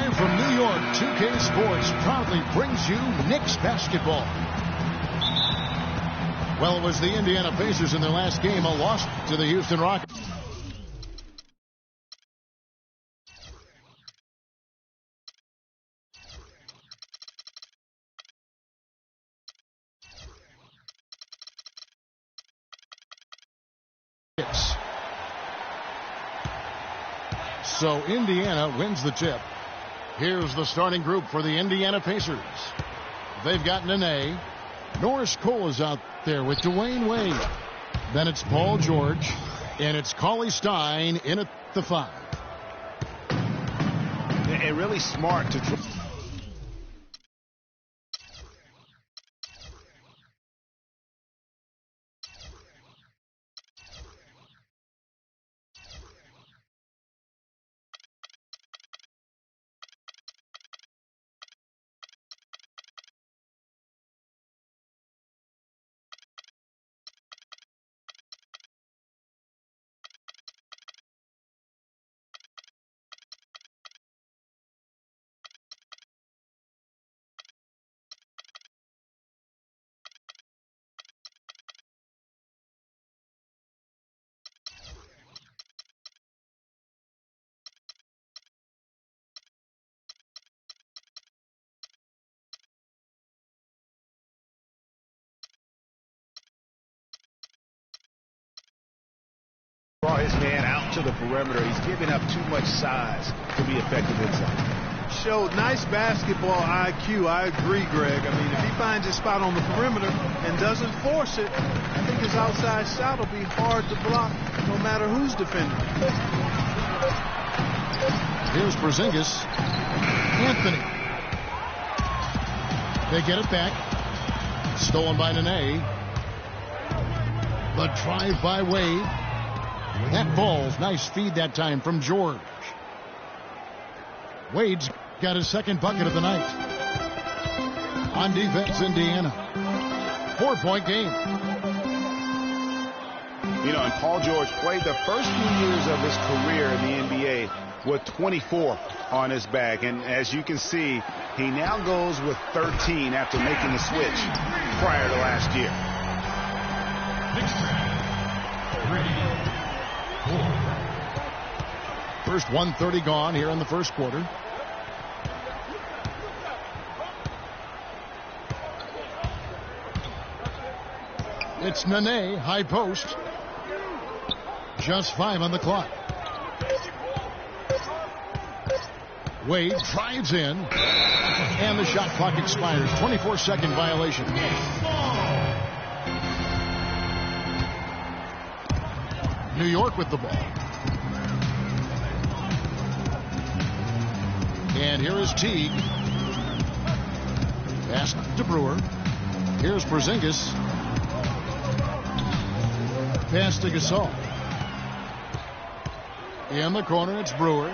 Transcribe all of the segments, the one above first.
Live from New York, 2K Sports proudly brings you Knicks basketball. Well, it was the Indiana Pacers in their last game, a loss to the Houston Rockets. So Indiana wins the tip. Here's the starting group for the Indiana Pacers. They've got Nene. Norris Cole is out there with Dwayne Wade. Then it's Paul George. And it's Cauley Stein in at the 5. And really smart to try. Brought his man out to the perimeter. He's giving up too much size to be effective inside. Showed nice basketball IQ. I agree, Greg. I mean, if he finds his spot on the perimeter and doesn't force it, I think his outside shot will be hard to block no matter who's defending. Here's Porzingis. Anthony. They get it back. Stolen by Nene. The drive by Wade. That ball's nice feed that time from George. Wade's got his second bucket of the night. On defense, Indiana. 4-point game. You know, and Paul George played the first few years of his career in the NBA with 24 on his back. And as you can see, he now goes with 13 after making the switch prior to last year. First 1:30 gone here in the first quarter. It's Nene, high post. Just 5 on the clock. Wade drives in. And the shot clock expires. 24-second violation. New York with the ball. And here is Teague. Pass to Brewer. Here's Porzingis. Pass to Gasol. In the corner, it's Brewer.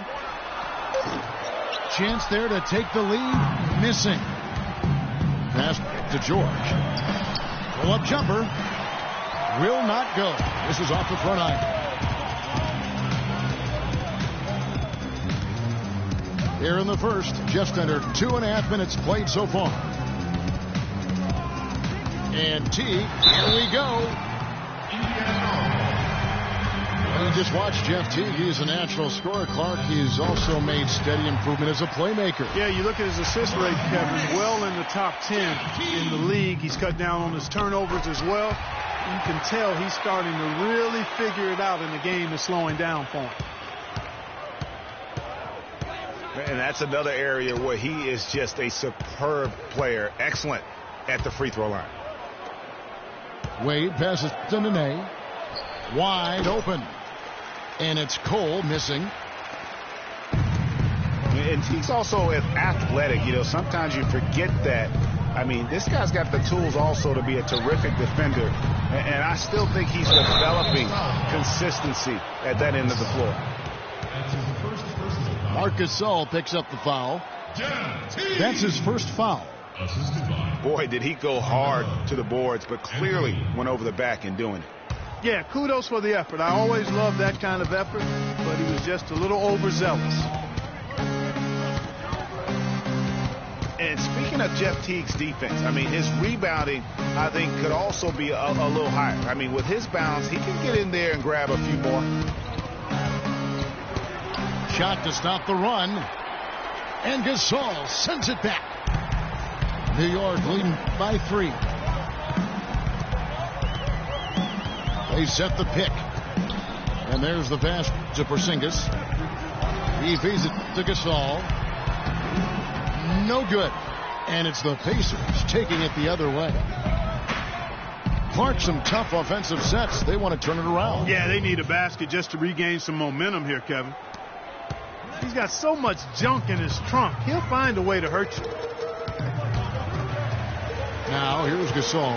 Chance there to take the lead. Missing. Pass to George. Pull-up jumper. Will not go. This is off the front iron. Here in the first, just under 2.5 minutes played so far. And Teague, here we go. Well, you just watched Jeff Teague. He's a natural scorer. Clark, he's also made steady improvement as a playmaker. Yeah, you look at his assist rate, Kevin, well in the top 10 in the league. He's cut down on his turnovers as well. You can tell he's starting to really figure it out, and the game is slowing down for him. And that's another area where he is just a superb player. Excellent at the free throw line. Wade passes to Nene. Wide open. And it's Cole missing. And he's also athletic. You know, sometimes you forget that. I mean, this guy's got the tools also to be a terrific defender. And I still think he's developing consistency at that end of the floor. Marc Gasol picks up the foul. That's his first foul. Boy, did he go hard to the boards, but clearly went over the back in doing it. Yeah, kudos for the effort. I always love that kind of effort, but he was just a little overzealous. looking at Jeff Teague's defense, I mean, his rebounding, I think, could also be a little higher. I mean, with his bounce, he can get in there and grab a few more. Shot to stop the run. And Gasol sends it back. New York leading by 3. They set the pick. And there's the pass to Porzingis. He feeds it to Gasol. No good. And it's the Pacers taking it the other way. Clark, some tough offensive sets. They want to turn it around. Yeah, they need a basket just to regain some momentum here, Kevin. He's got so much junk in his trunk. He'll find a way to hurt you. Now, here's Gasol.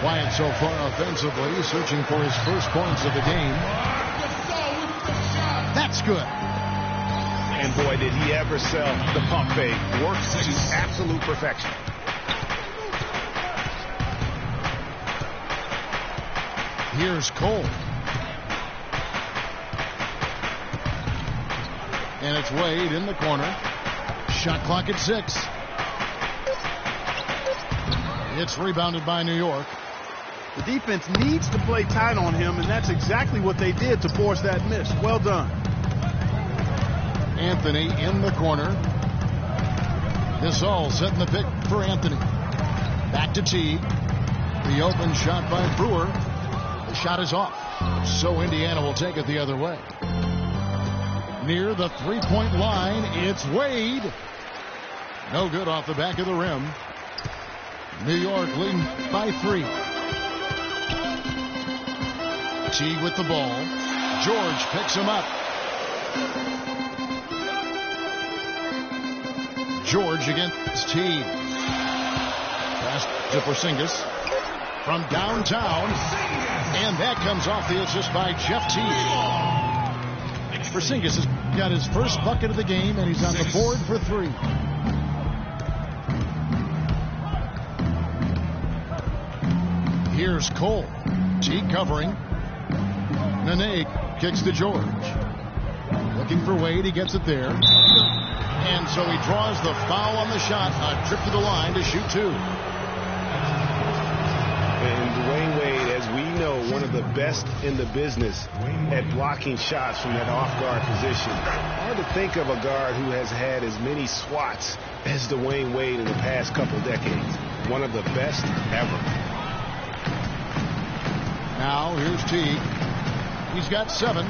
Quiet so far offensively, searching for his first points of the game. That's good. And boy, did he ever sell the pump fake. Works to absolute perfection. Here's Cole. And it's Wade in the corner. Shot clock at 6. It's rebounded by New York. The defense needs to play tight on him, and that's exactly what they did to force that miss. Well done. Anthony in the corner. Gasol setting the pick for Anthony. Back to Teague. The open shot by Brewer. The shot is off. So Indiana will take it the other way. Near the three-point line, it's Wade. No good off the back of the rim. New York leading by 3. Teague with the ball. George picks him up. George against Teague. Pass to Porzingis from downtown. And that comes off the assist by Jeff Teague. Porzingis has got his first bucket of the game, and he's on the board for 3. Here's Cole. Teague covering. Nene kicks to George. Looking for Wade. He gets it there. And so he draws the foul on the shot. A trip to the line to shoot 2. And Dwayne Wade, as we know, one of the best in the business at blocking shots from that off-guard position. Hard to think of a guard who has had as many swats as Dwayne Wade in the past couple decades. One of the best ever. Now here's Teague. He's got 7.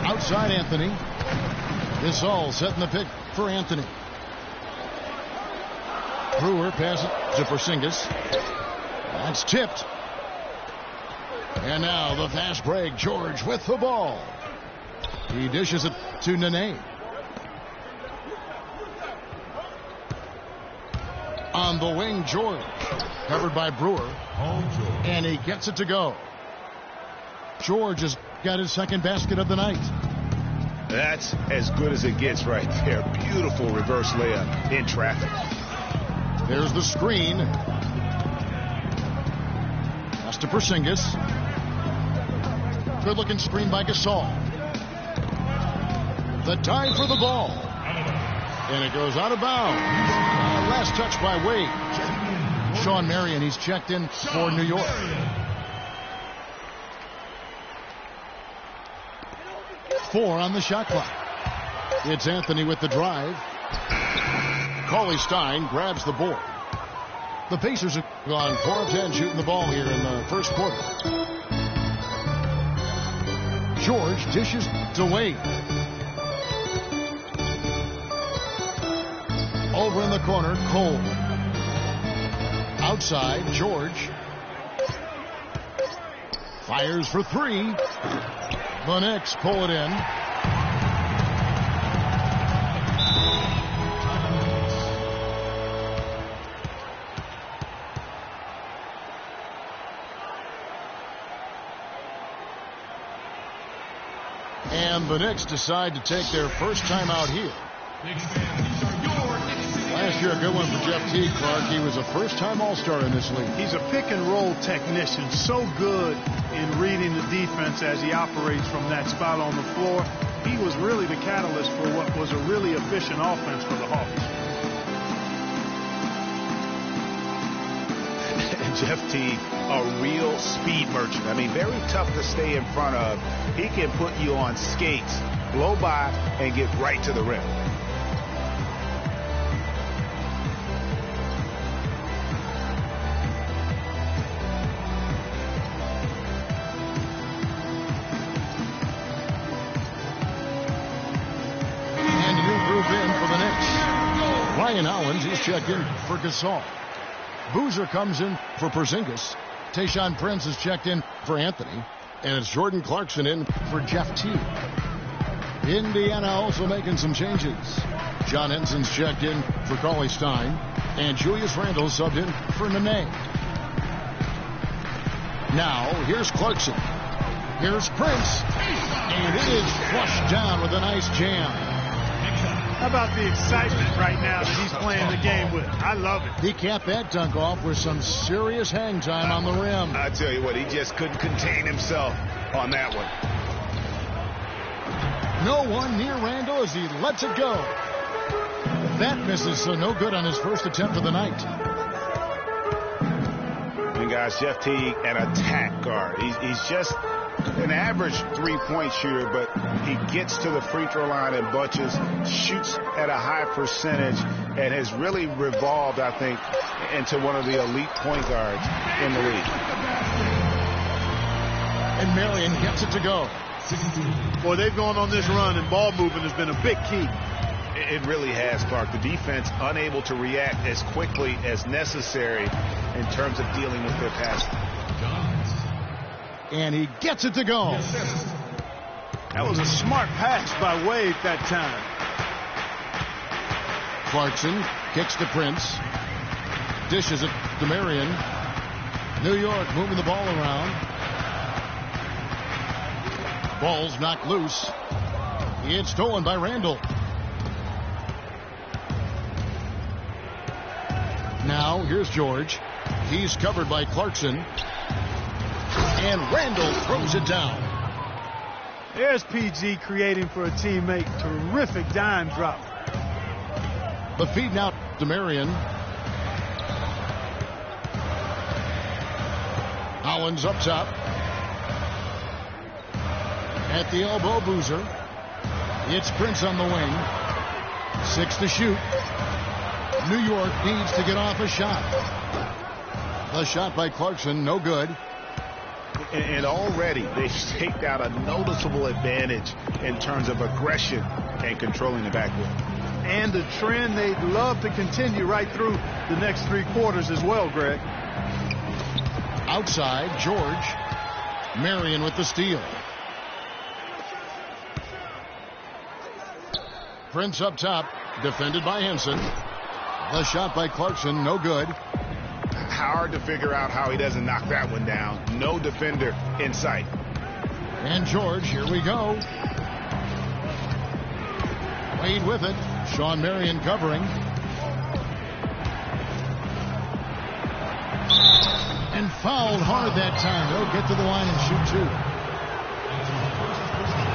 Outside Anthony. Gasol setting the pick for Anthony. Brewer passes to Porzingis. That's tipped. And now the fast break. George with the ball. He dishes it to Nene. On the wing, George. Covered by Brewer. And he gets it to go. George has got his second basket of the night. That's as good as it gets right there. Beautiful reverse layup in traffic. There's the screen. Pass to Porzingis. Good-looking screen by Gasol. The dive for the ball. And it goes out of bounds. Last touch by Wade. Sean Marion, he's checked in for New York. Four on the shot clock. It's Anthony with the drive. Cauley Stein grabs the board. The Pacers have gone 4 of 10 shooting the ball here in the first quarter. George dishes to Wade. Over in the corner, Cole. Outside, George. Fires for 3. The Knicks pull it in. And the Knicks decide to take their first time out here. Last year, a good one for Jeff Teague, Clark. He was a first-time All-Star in this league. He's a pick-and-roll technician, so good in reading the defense as he operates from that spot on the floor. he was really the catalyst for what was a really efficient offense for the Hawks. Jeff Teague, a real speed merchant. I mean, very tough to stay in front of. He can put you on skates, blow by, and get right to the rim. And a new group in for the Knicks. Ryan Hollins is checked in for Gasol. Boozer comes in for Porzingis. Tayshaun Prince is checked in for Anthony. And it's Jordan Clarkson in for Jeff Teague. Indiana also making some changes. John Henson's checked in for Cauley Stein. And Julius Randle subbed in for Nene. Now, here's Clarkson. Here's Prince. And it is flushed down with a nice jam. How about the excitement right now that he's playing the game with? I love it. He capped that dunk off with some serious hang time on the rim. I tell you what, he just couldn't contain himself on that one. No one near Randle as he lets it go. That misses, so no good on his first attempt of the night. And guys, Jeff Teague, an attack guard. He's just an average three-point shooter, but he gets to the free throw line in bunches, shoots at a high percentage, and has really revolved, I think, into one of the elite point guards in the league. And Marion gets it to go. Boy, they've gone on this run, and ball movement has been a big key. It really has, Clark. The defense unable to react as quickly as necessary in terms of dealing with their pass. And he gets it to go. That was a smart pass by Wade that time. Clarkson kicks to Prince. Dishes it to Marion. New York moving the ball around. Ball's knocked loose. It's stolen by Randle. Now here's George. He's covered by Clarkson. And Randle throws it down. There's PG creating for a teammate. Terrific dime drop. The feed now to Marion. Hollins up top. At the elbow, Boozer. It's Prince on the wing. 6 to shoot. New York needs to get off a shot. The shot by Clarkson, no good. And already they've staked out a noticeable advantage in terms of aggression and controlling the backcourt. And a trend they'd love to continue right through the next 3 quarters as well, Greg. Outside, George. Marion with the steal. Prince up top, defended by Henson. The shot by Clarkson, no good. Hard to figure out how he doesn't knock that one down. No defender in sight. And George, here we go. Wade with it. Sean Marion covering. And fouled hard that time. They'll get to the line and shoot 2.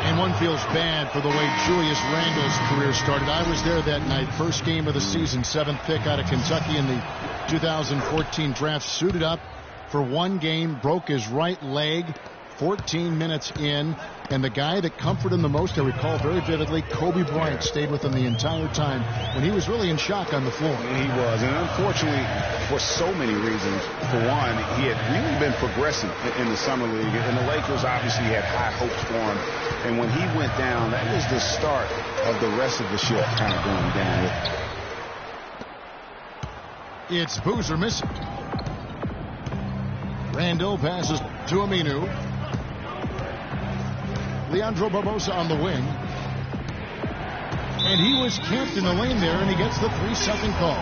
And one feels bad for the way Julius Randle's career started. I was there that night. First game of the season, 7th pick out of Kentucky in the 2014 draft. Suited up for one game, broke his right leg 14 minutes in. And the guy that comforted him the most, I recall very vividly, Kobe Bryant stayed with him the entire time when he was really in shock on the floor. He was, and unfortunately, for so many reasons. For one, he had really been progressing in the summer league, and the Lakers obviously had high hopes for him. And when he went down, that was the start of the rest of the ship kind of going down. It's Boozer missing. Randle passes to Aminu. Leandro Barbosa on the wing. And he was camped in the lane there, and he gets the 3-second call.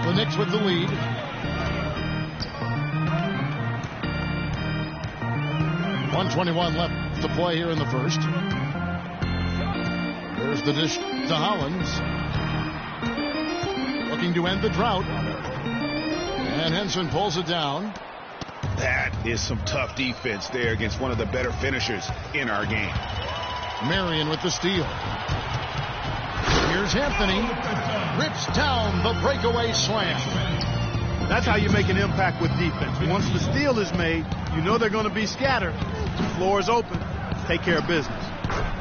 The Knicks with the lead. .121 left to play here in the first. There's the dish to Hollins. Looking to end the drought. And Henson pulls it down. That is some tough defense there against one of the better finishers in our game. Marion with the steal. Here's Anthony. Rips down the breakaway slam. That's how you make an impact with defense. Once the steal is made, you know they're going to be scattered. The floor is open. Take care of business.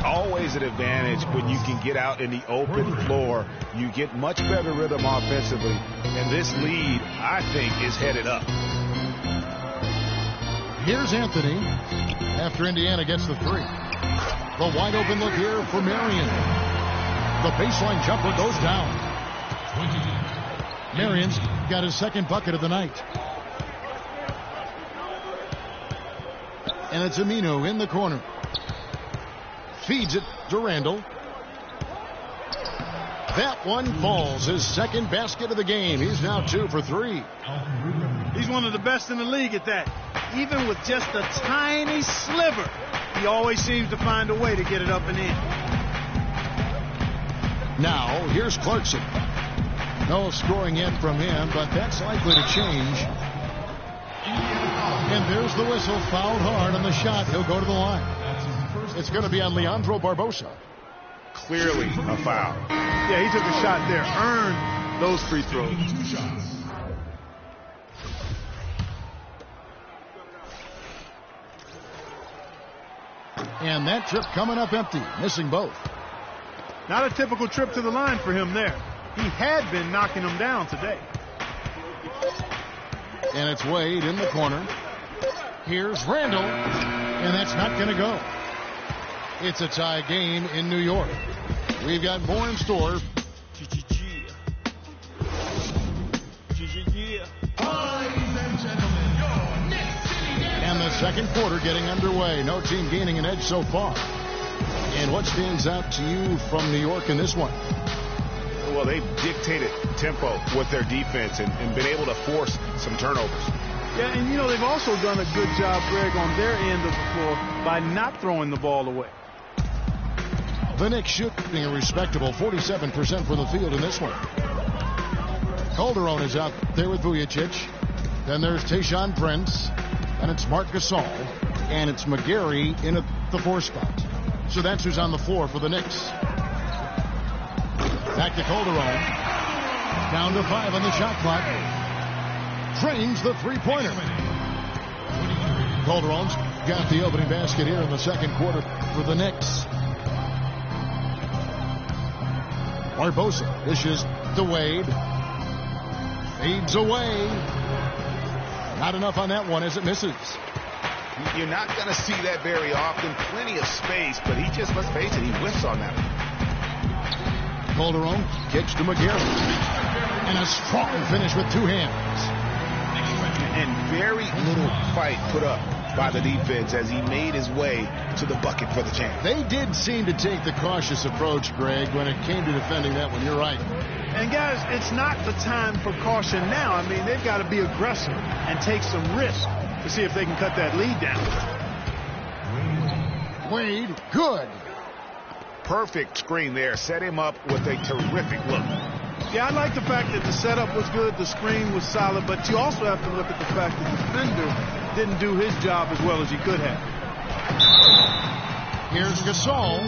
Always an advantage when you can get out in the open floor. You get much better rhythm offensively. And this lead, I think, is headed up. Here's Anthony after Indiana gets the three. The wide open look here for Marion. The baseline jumper goes down. Marion's got his second bucket of the night. And it's Aminu in the corner. Feeds it to Randall. That one falls. His second basket of the game. He's now 2 for 3. He's one of the best in the league at that. Even with just a tiny sliver, he always seems to find a way to get it up and in. Now, here's Clarkson. No scoring yet from him, but that's likely to change. And there's the whistle. Fouled hard on the shot. He'll go to the line. It's going to be on Leandro Barbosa. Clearly a foul. Yeah, he took a shot there. Earned those free throws. And that trip coming up empty. Missing both. Not a typical trip to the line for him there. He had been knocking them down today. And it's Wade in the corner. Here's Randall. And that's not going to go. It's a tie game in New York. We've got more in store. And the second quarter getting underway. No team gaining an edge so far. And what stands out to you from New York in this one? Well, they've dictated tempo with their defense and been able to force some turnovers. Yeah, and you know, they've also done a good job, Greg, on their end of the floor by not throwing the ball away. The Knicks shooting a respectable 47% from the field in this one. Calderon is out there with Vujicic. Then there's Tayshaun Prince. And it's Marc Gasol. And it's McGarry in at the 4 spot. So that's who's on the floor for the Knicks. Back to Calderon. Down to 5 on the shot clock. Trains the three-pointer. Calderon's got the opening basket here in the second quarter for the Knicks. Barbosa dishes to Wade. Fades away. Not enough on that one as it misses. You're not going to see that very often. Plenty of space, but he just, let's face it, he whiffs on that one. Calderon kicks to McGarry. And a strong finish with 2 hands. And very little fight put up by the defense as he made his way to the bucket for the champ. They did seem to take the cautious approach, Greg, when it came to defending that one. You're right. And, guys, it's not the time for caution now. I mean, they've got to be aggressive and take some risk to see if they can cut that lead down. Wade, good. Perfect screen there. Set him up with a terrific look. Yeah, I like the fact that the setup was good, the screen was solid, but you also have to look at the fact that the defender didn't do his job as well as he could have. Here's Gasol,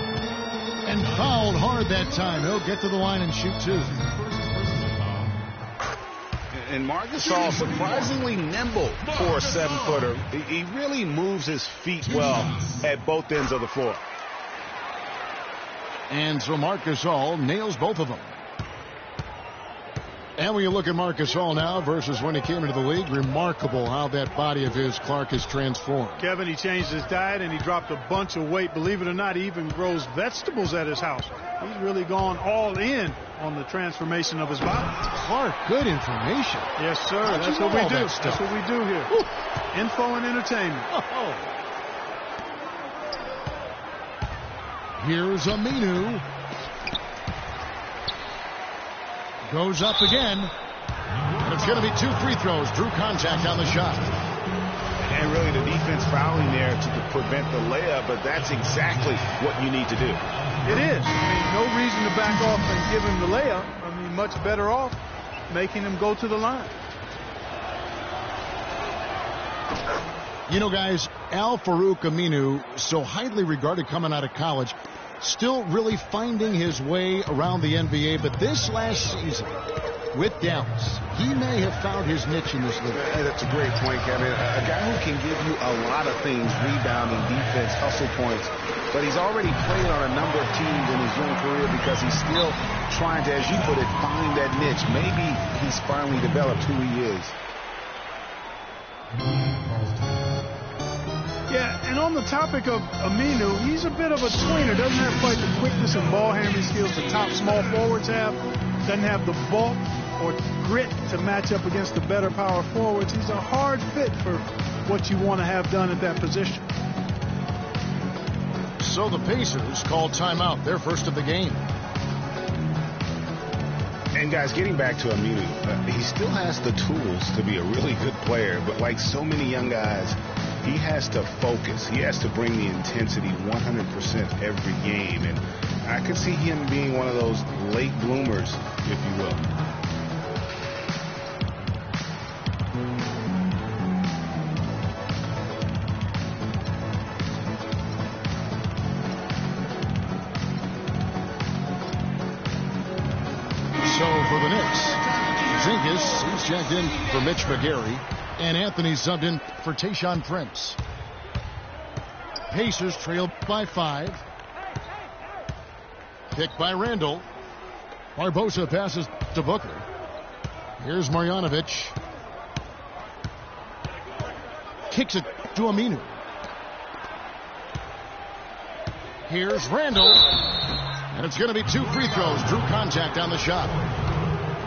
and fouled hard that time. He'll get to the line and shoot 2. And Marc Gasol, surprisingly nimble for a 7-footer. He really moves his feet well at both ends of the floor. And so Marc Gasol nails both of them. And when you look at Marc Gasol now versus when he came into the league, remarkable how that body of his, Clark, has transformed. Kevin, he changed his diet and he dropped a bunch of weight. Believe it or not, he even grows vegetables at his house. He's really gone all in on the transformation of his body. Clark, good information. Yes, sir. That's what we do. That's what we do here. Woo. Info and entertainment. Oh. Here's Aminu. Goes up again. And it's going to be 2 free throws. Drew contact on the shot. And really the defense fouling there to prevent the layup, but that's exactly what you need to do. It is. I mean, no reason to back off and give him the layup. I mean, much better off making him go to the line. You know, guys, Al-Farouq Aminu, so highly regarded coming out of college, still really finding his way around the NBA. But this last season with Dallas, he may have found his niche in this league. That's a great point, Kevin. A guy who can give you a lot of things, rebounding, defense, hustle points. But he's already played on a number of teams in his young career because he's still trying to, as you put it, find that niche. Maybe he's finally developed who he is. Yeah, and on the topic of Aminu, he's a bit of a tweener. Doesn't have quite the quickness and ball handling skills the top small forwards have. Doesn't have the bulk or grit to match up against the better power forwards. He's a hard fit for what you want to have done at that position. So the Pacers call timeout, their first of the game. And guys, getting back to Aminu, he still has the tools to be a really good player, but like so many young guys, he has to focus. He has to bring the intensity 100% every game. And I could see him being one of those late bloomers, if you will. So for the Knicks, Zingas, he's checked in for Mitch McGary, and Anthony subbed in for Tayshaun Prince. Pacers trailed by 5. Picked by Randall. Barbosa passes to Booker. Here's Marjanovic. Kicks it to Aminu. Here's Randall. And it's going to be 2 free throws. Drew contact on the shot.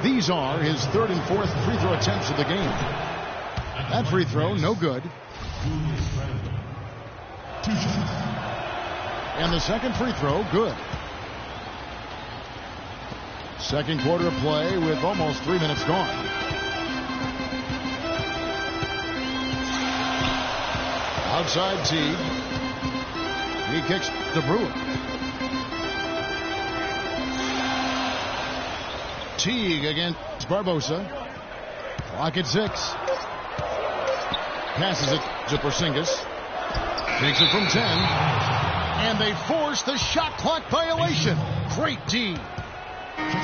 These are his 3rd and 4th free throw attempts of the game. That free throw, no good. And the second free throw, good. Second quarter of play with almost 3 minutes gone. Outside Teague. He kicks to Brewer. Teague against Barbosa. Clock at 6. Passes it to Porzingis. Takes it from 10. And they force the shot clock violation. Great D.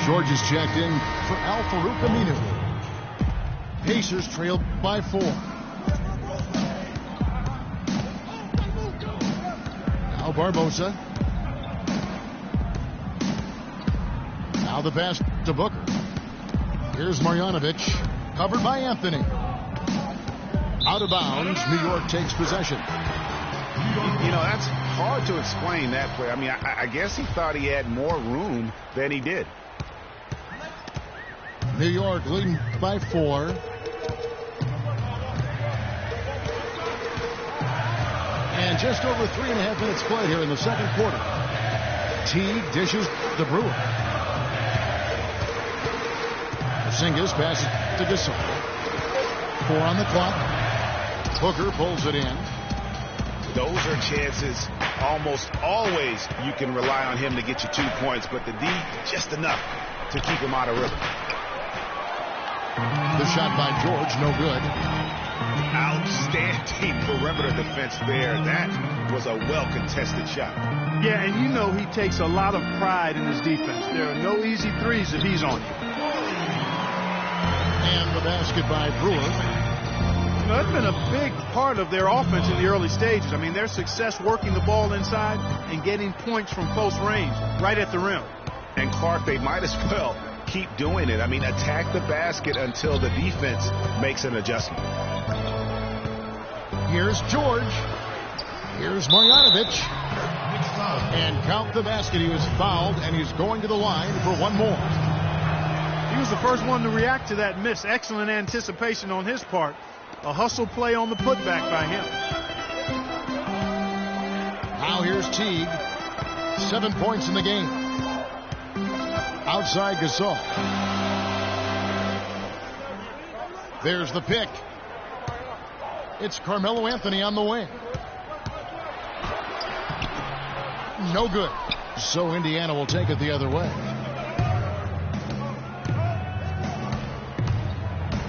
George is checked in for Al-Farouq Aminu. Pacers trailed by 4. Now Barbosa. Now the pass to Booker. Here's Marjanovic. Covered by Anthony. Out of bounds. New York takes possession. You know, that's hard to explain that play. I mean, I guess he thought he had more room than he did. New York leading by 4. And just over 3.5 minutes played here in the second quarter. Teague dishes to Brewer. Porzingis passes to Gasol. 4 on the clock. Booker pulls it in. Those are chances almost always you can rely on him to get you 2 points, but the D, just enough to keep him out of rhythm. The shot by George, no good. Outstanding perimeter defense there. That was a well-contested shot. Yeah, and you know he takes a lot of pride in his defense. There are no easy threes if he's on you. And the basket by Brewer. You know, that's been a big part of their offense in the early stages. I mean, their success working the ball inside and getting points from close range, right at the rim. And Clark, they might as well keep doing it. I mean, attack the basket until the defense makes an adjustment. Here's George. Here's Marjanovic. And count the basket. He was fouled, and he's going to the line for one more. He was the first one to react to that miss. Excellent anticipation on his part. A hustle play on the putback by him. Now here's Teague. 7 points in the game. Outside Gasol. There's the pick. It's Carmelo Anthony on the wing. No good. So Indiana will take it the other way.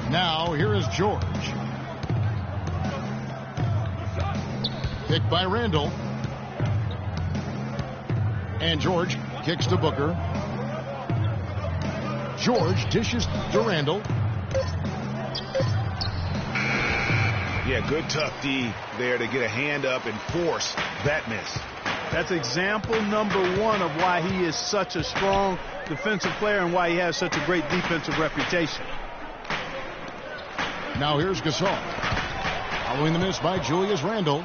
Now here is George. Picked by Randall. And George kicks to Booker. George dishes to Randall. Yeah, good tough D there to get a hand up and force that miss. That's example number one of why he is such a strong defensive player and why he has such a great defensive reputation. Now here's Gasol. Following the miss by Julius Randle.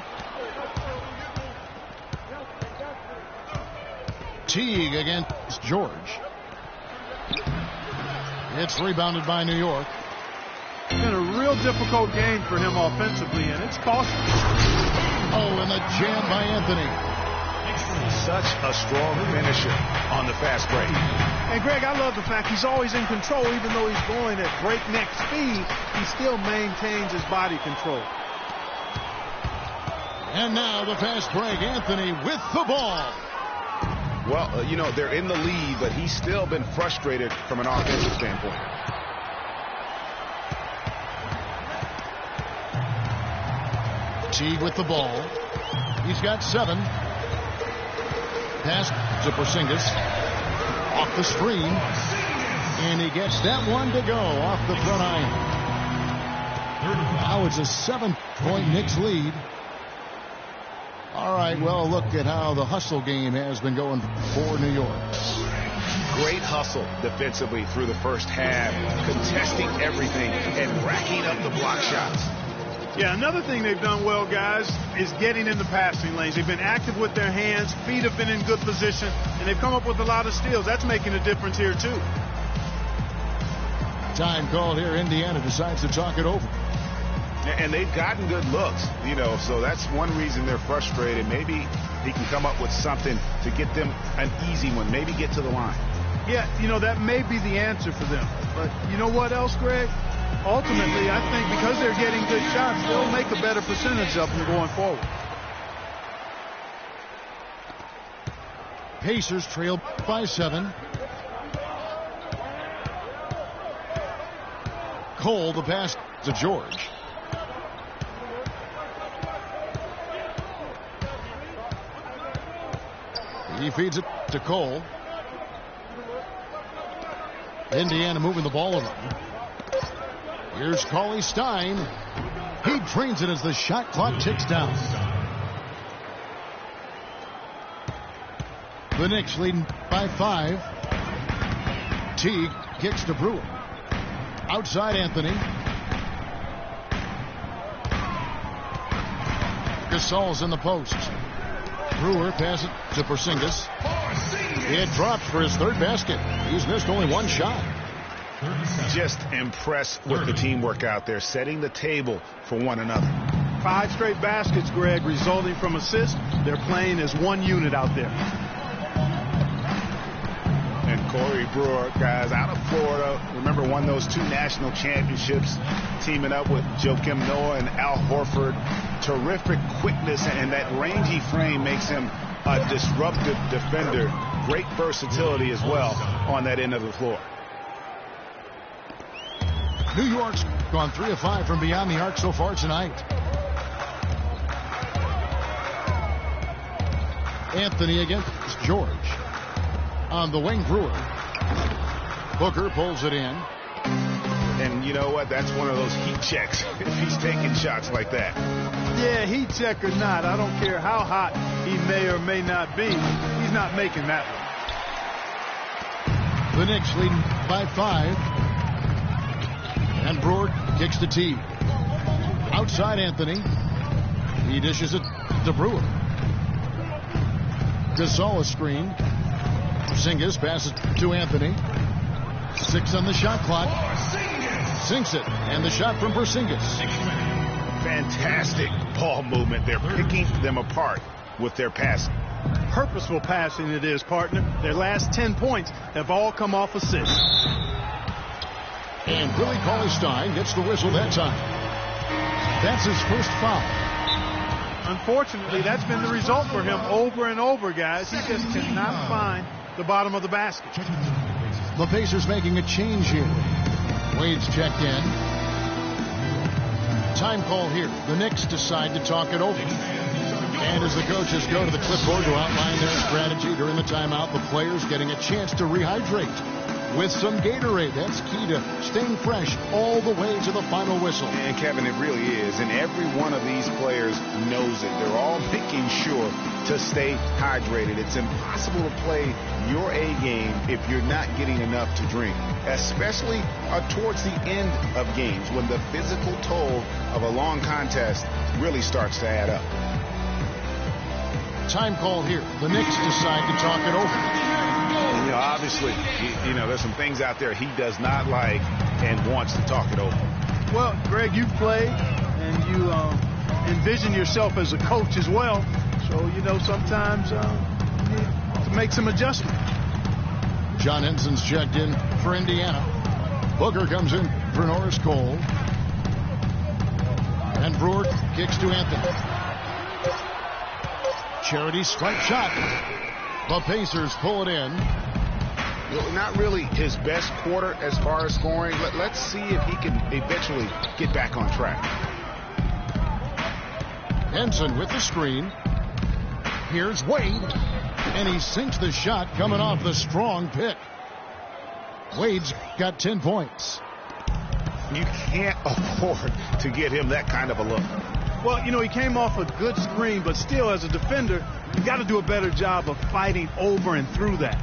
Teague against George. It's rebounded by New York. It's been a real difficult game for him offensively, and it's costly. Oh, and the jam by Anthony. Such a strong finisher on the fast break. And Greg, I love the fact he's always in control. Even though he's going at breakneck speed, he still maintains his body control. And now the fast break. Anthony with the ball. Well, you know, they're in the lead, but he's still been frustrated from an offensive standpoint. Teague with the ball. He's got 7. Pass to Porzingis. Off the screen. And he gets that one to go off the front iron. Now it's a 7-point Knicks lead. All right, well, look at how the hustle game has been going for New York. Great hustle defensively through the first half, contesting everything and racking up the block shots. Yeah, another thing they've done well, guys, is getting in the passing lanes. They've been active with their hands. Feet have been in good position, and they've come up with a lot of steals. That's making a difference here, too. Time called here. Indiana decides to talk it over. And they've gotten good looks, you know, so that's one reason they're frustrated. Maybe he can come up with something to get them an easy one, maybe get to the line. Yeah, you know, that may be the answer for them. But you know what else, Greg? Ultimately, I think because they're getting good shots, they'll make a better percentage of them going forward. Pacers trail by 7. Cole, the pass to George. He feeds it to Cole. Indiana moving the ball around. Here's Cauley Stein. He drains it as the shot clock ticks down. The Knicks leading by 5. Teague kicks to Brewer. Outside Anthony. Gasol's in the post. Brewer passes it to Porzingis. It drops for his 3rd basket. He's missed only 1 shot. Just impressed with the teamwork out there, setting the table for one another. 5 straight baskets, Greg, resulting from assists. They're playing as one unit out there. And Corey Brewer, guys, out of Florida, remember, won those 2 national championships, teaming up with Joakim Noah and Al Horford. Terrific quickness, and that rangy frame makes him a disruptive defender. Great versatility as well on that end of the floor. New York's gone 3 of 5 from beyond the arc so far tonight. Anthony against George. On the wing, Brewer. Booker pulls it in. And you know what? That's one of those heat checks if he's taking shots like that. Yeah, heat check or not, I don't care how hot he may or may not be. He's not making that one. The Knicks leading by 5. And Brewer kicks to Teague. Outside Anthony. He dishes it to Brewer. Gasol is screened. Porzingis passes to Anthony. 6 on the shot clock. Sinks it. And the shot from Porzingis. Fantastic ball movement. They're picking them apart with their passing. Purposeful passing it is, partner. Their last 10 points have all come off assists. And Billy Cauley Stein gets the whistle that time. That's his first foul. Unfortunately, that's been the result for him over and over, guys. He just cannot find the bottom of the basket. The Pacers making a change here. Wade's checked in. Time call here. The Knicks decide to talk it over. And as the coaches go to the clipboard to outline their strategy during the timeout, the players getting a chance to rehydrate with some Gatorade. That's key to staying fresh all the way to the final whistle. And Kevin, it really is. And every one of these players knows it. They're all making sure to stay hydrated. It's impossible to play your A game if you're not getting enough to drink, especially towards the end of games when the physical toll of a long contest really starts to add up. Time call here. The Knicks decide to talk it over. You know, obviously, there's some things out there he does not like and wants to talk it over. Well, Greg, you've played and you envision yourself as a coach as well. So, sometimes you need to make some adjustments. John Henson's checked in for Indiana. Booker comes in for Norris Cole. And Brewer kicks to Anthony. Charity strike shot. The Pacers pull it in. Not really his best quarter as far as scoring. Let's see if he can eventually get back on track. Henson with the screen. Here's Wade. And he sinks the shot coming off the strong pick. Wade's got 10 points. You can't afford to get him that kind of a look. Well, he came off a good screen, but still, as a defender, you got to do a better job of fighting over and through that.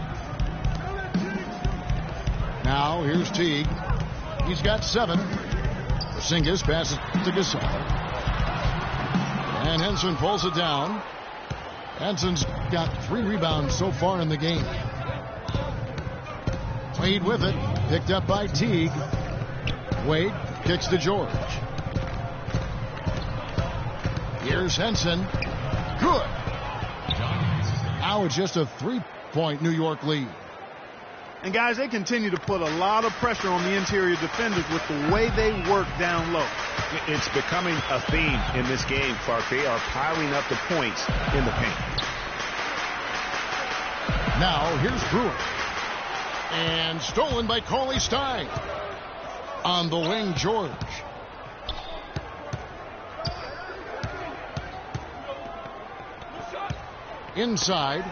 Now, here's Teague. He's got 7. Porzingis passes to Gasol. And Henson pulls it down. Henson's got 3 rebounds so far in the game. Wade with it. Picked up by Teague. Wade kicks to George. Here's Henson. Good. Now it's just a 3-point New York lead. And, guys, they continue to put a lot of pressure on the interior defenders with the way they work down low. It's becoming a theme in this game, Clark. They are piling up the points in the paint. Now, here's Brewer. And stolen by Cauley Stein. On the wing, George. Inside.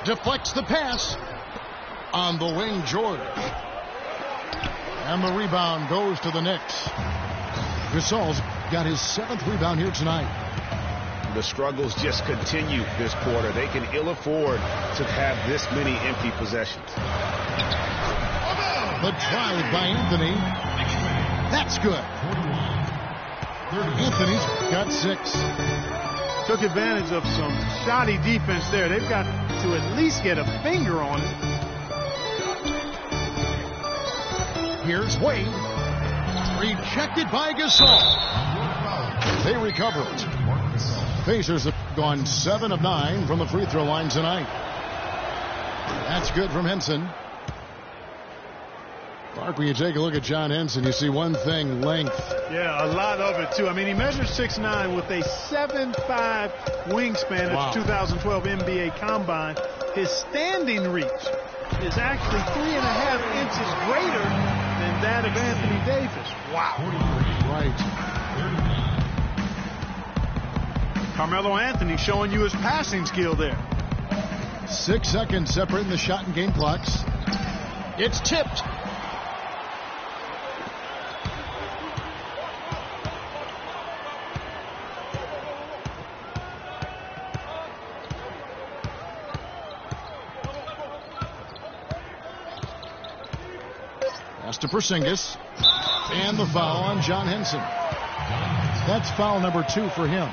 Deflects the pass. On the wing, George. And the rebound goes to the Knicks. Gasol's got his 7th rebound here tonight. The struggles just continue this quarter. They can ill afford to have this many empty possessions. The drive by Anthony. That's good. Anthony's got 6. Took advantage of some shoddy defense there. They've got to at least get a finger on it. Here's Wade. Rejected by Gasol. They recover it. Pacers have gone 7 of 9 from the free throw line tonight. That's good from Henson. Clark, when you take a look at John Henson, you see one thing, length. Yeah, a lot of it, too. I mean, he measures 6'9" with a 7'5" wingspan at the 2012 NBA Combine. His standing reach is actually 3.5 inches greater than that of Anthony Davis. Wow. Right. Carmelo Anthony showing you his passing skill there. 6 seconds separating the shot and game clocks. It's tipped. Pass to Porzingis. And the foul on John Henson. That's foul number 2 for him.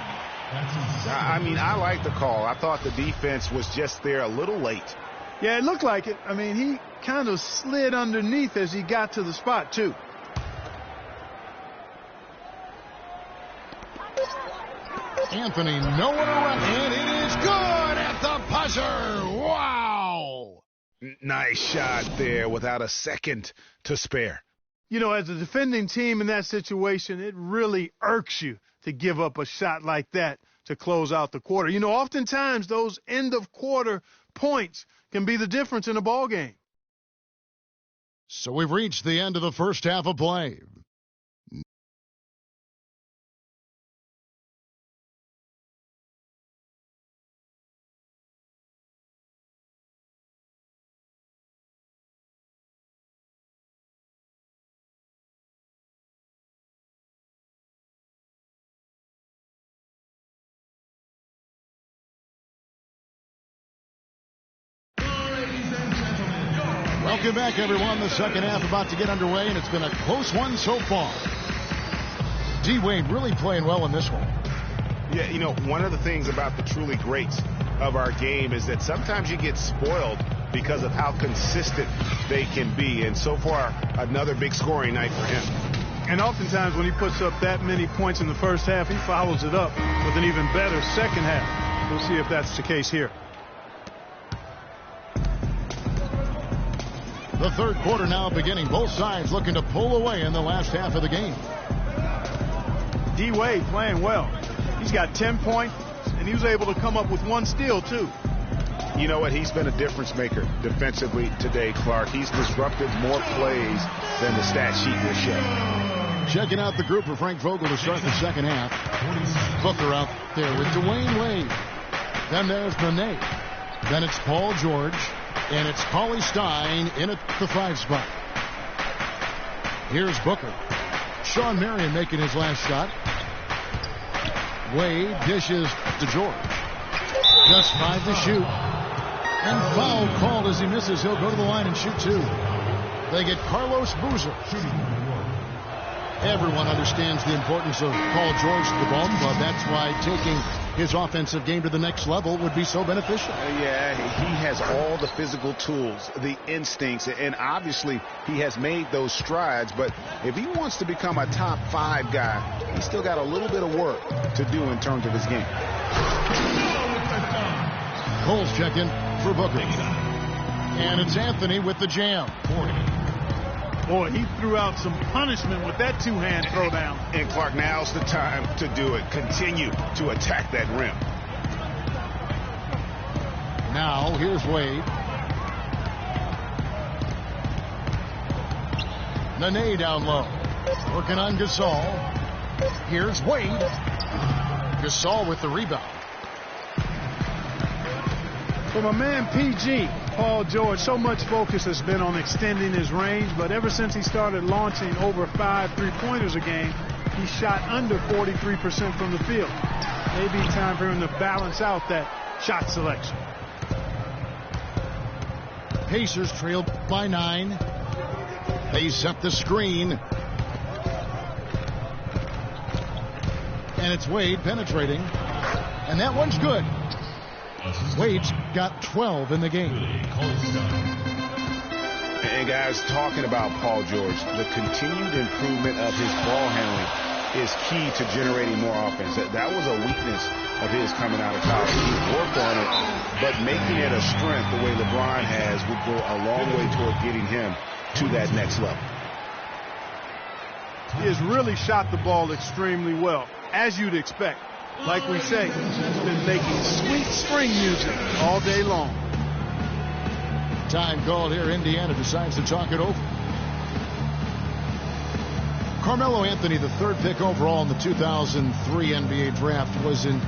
I mean, I like the call. I thought the defense was just there a little late. Yeah, it looked like it. I mean, he kind of slid underneath as he got to the spot, too. Anthony nowhere around. And it is good at the buzzer. Wow. Nice shot there without a second to spare. You know, as a defending team in that situation, it really irks you to give up a shot like that to close out the quarter. You know, oftentimes those end-of-quarter points can be the difference in a ball game. So we've reached the end of the first half of play. Welcome back, everyone. The second half about to get underway, and it's been a close one so far. D. Wade really playing well in this one. Yeah, you know, one of the things about the truly greats of our game is that sometimes you get spoiled because of how consistent they can be. And so far, another big scoring night for him. And oftentimes when he puts up that many points in the first half, he follows it up with an even better second half. We'll see if that's the case here. The third quarter now beginning. Both sides looking to pull away in the last half of the game. D. Wade playing well. He's got 10 points, and he was able to come up with 1 steal, too. You know what? He's been a difference maker defensively today, Clark. He's disrupted more plays than the stat sheet will show. Checking out the group for Frank Vogel to start the second half. Booker out there with Dwayne Wade. Then there's Nene. Then it's Paul George. And it's Cauley Stein in at the 5 spot. Here's Booker. Sean Marion making his last shot. Wade dishes to George. Just 5 to shoot. And foul called as he misses. He'll go to the line and shoot 2. They get Carlos Boozer. Everyone understands the importance of Paul George to the ball club. That's why taking his offensive game to the next level would be so beneficial. Yeah, he has all the physical tools, the instincts, and obviously he has made those strides. But if he wants to become a top 5 guy, he's still got a little bit of work to do in terms of his game. Cole's checking for Booker. And it's Anthony with the jam. 40. Boy, he threw out some punishment with that 2-hand throwdown. And Clark, now's the time to do it. Continue to attack that rim. Now, here's Wade. Nene down low. Working on Gasol. Here's Wade. Gasol with the rebound. From a man PG, Paul George, so much focus has been on extending his range, but ever since he started launching over 5 3-pointers a game, he shot under 43% from the field. Maybe time for him to balance out that shot selection. Pacers trailed by 9. They set the screen. And it's Wade penetrating. And that one's good. Wade's got 12 in the game. And guys, talking about Paul George, the continued improvement of his ball handling is key to generating more offense. That was a weakness of his coming out of college. He worked on it, but making it a strength the way LeBron has would go a long way toward getting him to that next level. He has really shot the ball extremely well, as you'd expect. Like we say, he's been making sweet spring music all day long. Time called here. Indiana decides to talk it over. Carmelo Anthony, the 3rd pick overall in the 2003 NBA draft, was in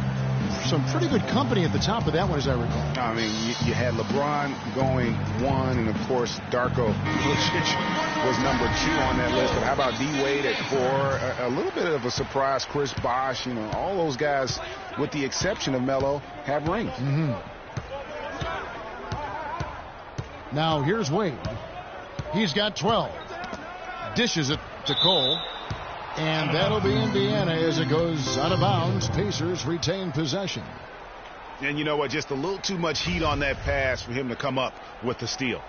some pretty good company at the top of that one, as I recall. I mean, you had LeBron going 1, and of course, Darko Milicic was number 2 on that list. But how about D. Wade at 4? A little bit of a surprise, Chris Bosh. You know, all those guys, with the exception of Melo, have rings. Now here's Wade. He's got 12. Dishes it to Cole. And that'll be Indiana as it goes out of bounds. Pacers retain possession. And you know what? Just a little too much heat on that pass for him to come up with the steal.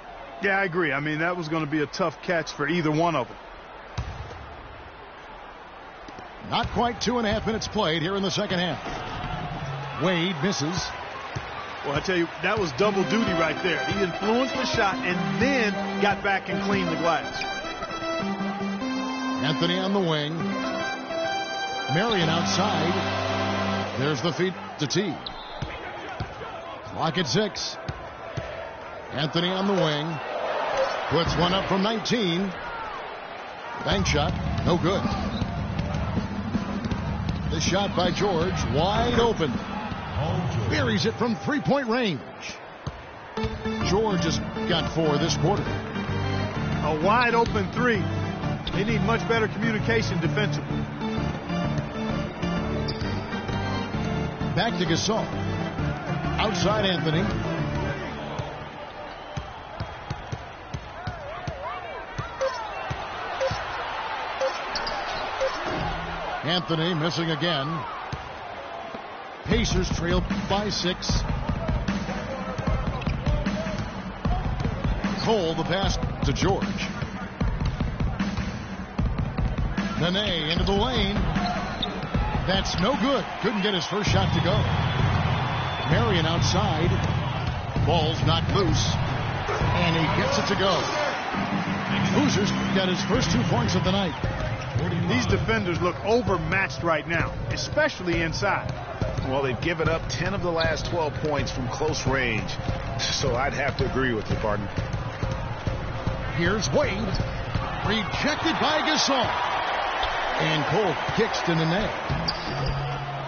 Yeah, I agree. I mean, that was going to be a tough catch for either one of them. Not quite 2.5 minutes played here in the second half. Wade misses. Well, I tell you, that was double duty right there. He influenced the shot and then got back and cleaned the glass. Anthony on the wing. Marion outside. There's the feed to T. Clock at 6. Anthony on the wing. Puts one up from 19. Bank shot. No good. The shot by George. Wide open. Buries it from 3-point range. George has got 4 this quarter. A wide open 3. They need much better communication defensively. Back to Gasol. Outside Anthony. Anthony missing again. Pacers trail by 6. Cole, the pass to George. Nene into the lane. That's no good. Couldn't get his first shot to go. Marion outside. Ball's knocked loose. And he gets it to go. Boozer's got his first 2 points of the night. These defenders look overmatched right now, especially inside. Well, they've given up 10 of the last 12 points from close range. So I'd have to agree with you, partner. Here's Wade. Rejected by Gasol. And Cole kicks to Nene.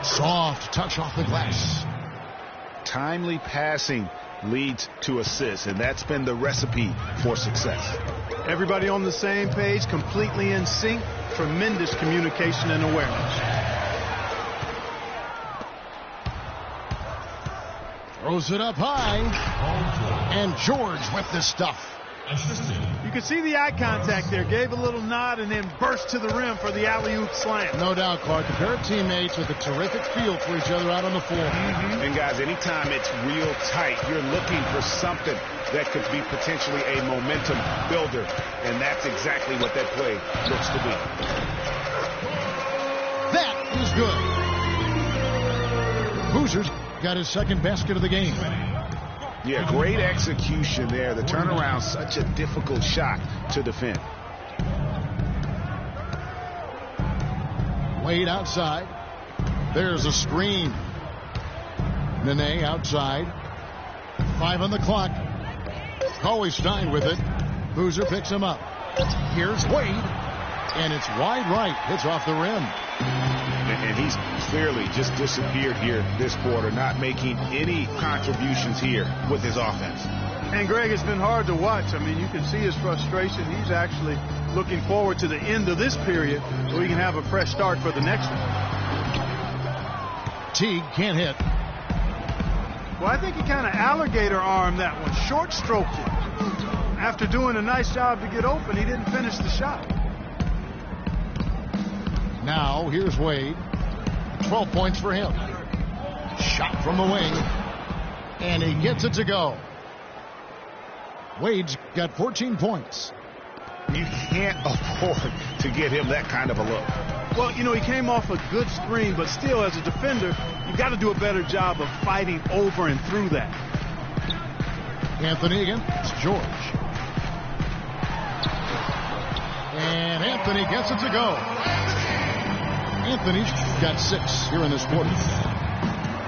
Soft touch off the glass. Timely passing leads to assists, and that's been the recipe for success. Everybody on the same page, completely in sync. Tremendous communication and awareness. Throws it up high. And George with the stuff. You could see the eye contact there. Gave a little nod and then burst to the rim for the alley-oop slam. No doubt, Clark. A pair of teammates with a terrific feel for each other out on the floor. And guys, anytime it's real tight, you're looking for something that could be potentially a momentum builder. And that's exactly what that play looks to be. That is good. Boozer's got his second basket of the game. Yeah, great execution there. The turnaround, such a difficult shot to defend. Wade outside. There's a screen. Nene outside. 5 on the clock. Cauley Stein with it. Boozer picks him up. Here's Wade. And it's wide right. Hits off the rim. And he's clearly just disappeared here this quarter, not making any contributions here with his offense. And Greg, it's been hard to watch. I mean, you can see his frustration. He's actually looking forward to the end of this period so he can have a fresh start for the next one. Teague can't hit. Well, I think he kind of alligator armed that one, short stroked it. After doing a nice job to get open, he didn't finish the shot. Now, here's Wade. 12 points for him. Shot from the wing. And he gets it to go. Wade's got 14 points. You can't afford to get him that kind of a look. Well, you know, he came off a good screen, but still, as a defender, you got to do a better job of fighting over and through that. Anthony against George. And Anthony gets it to go. Anthony's got 6 here in this quarter.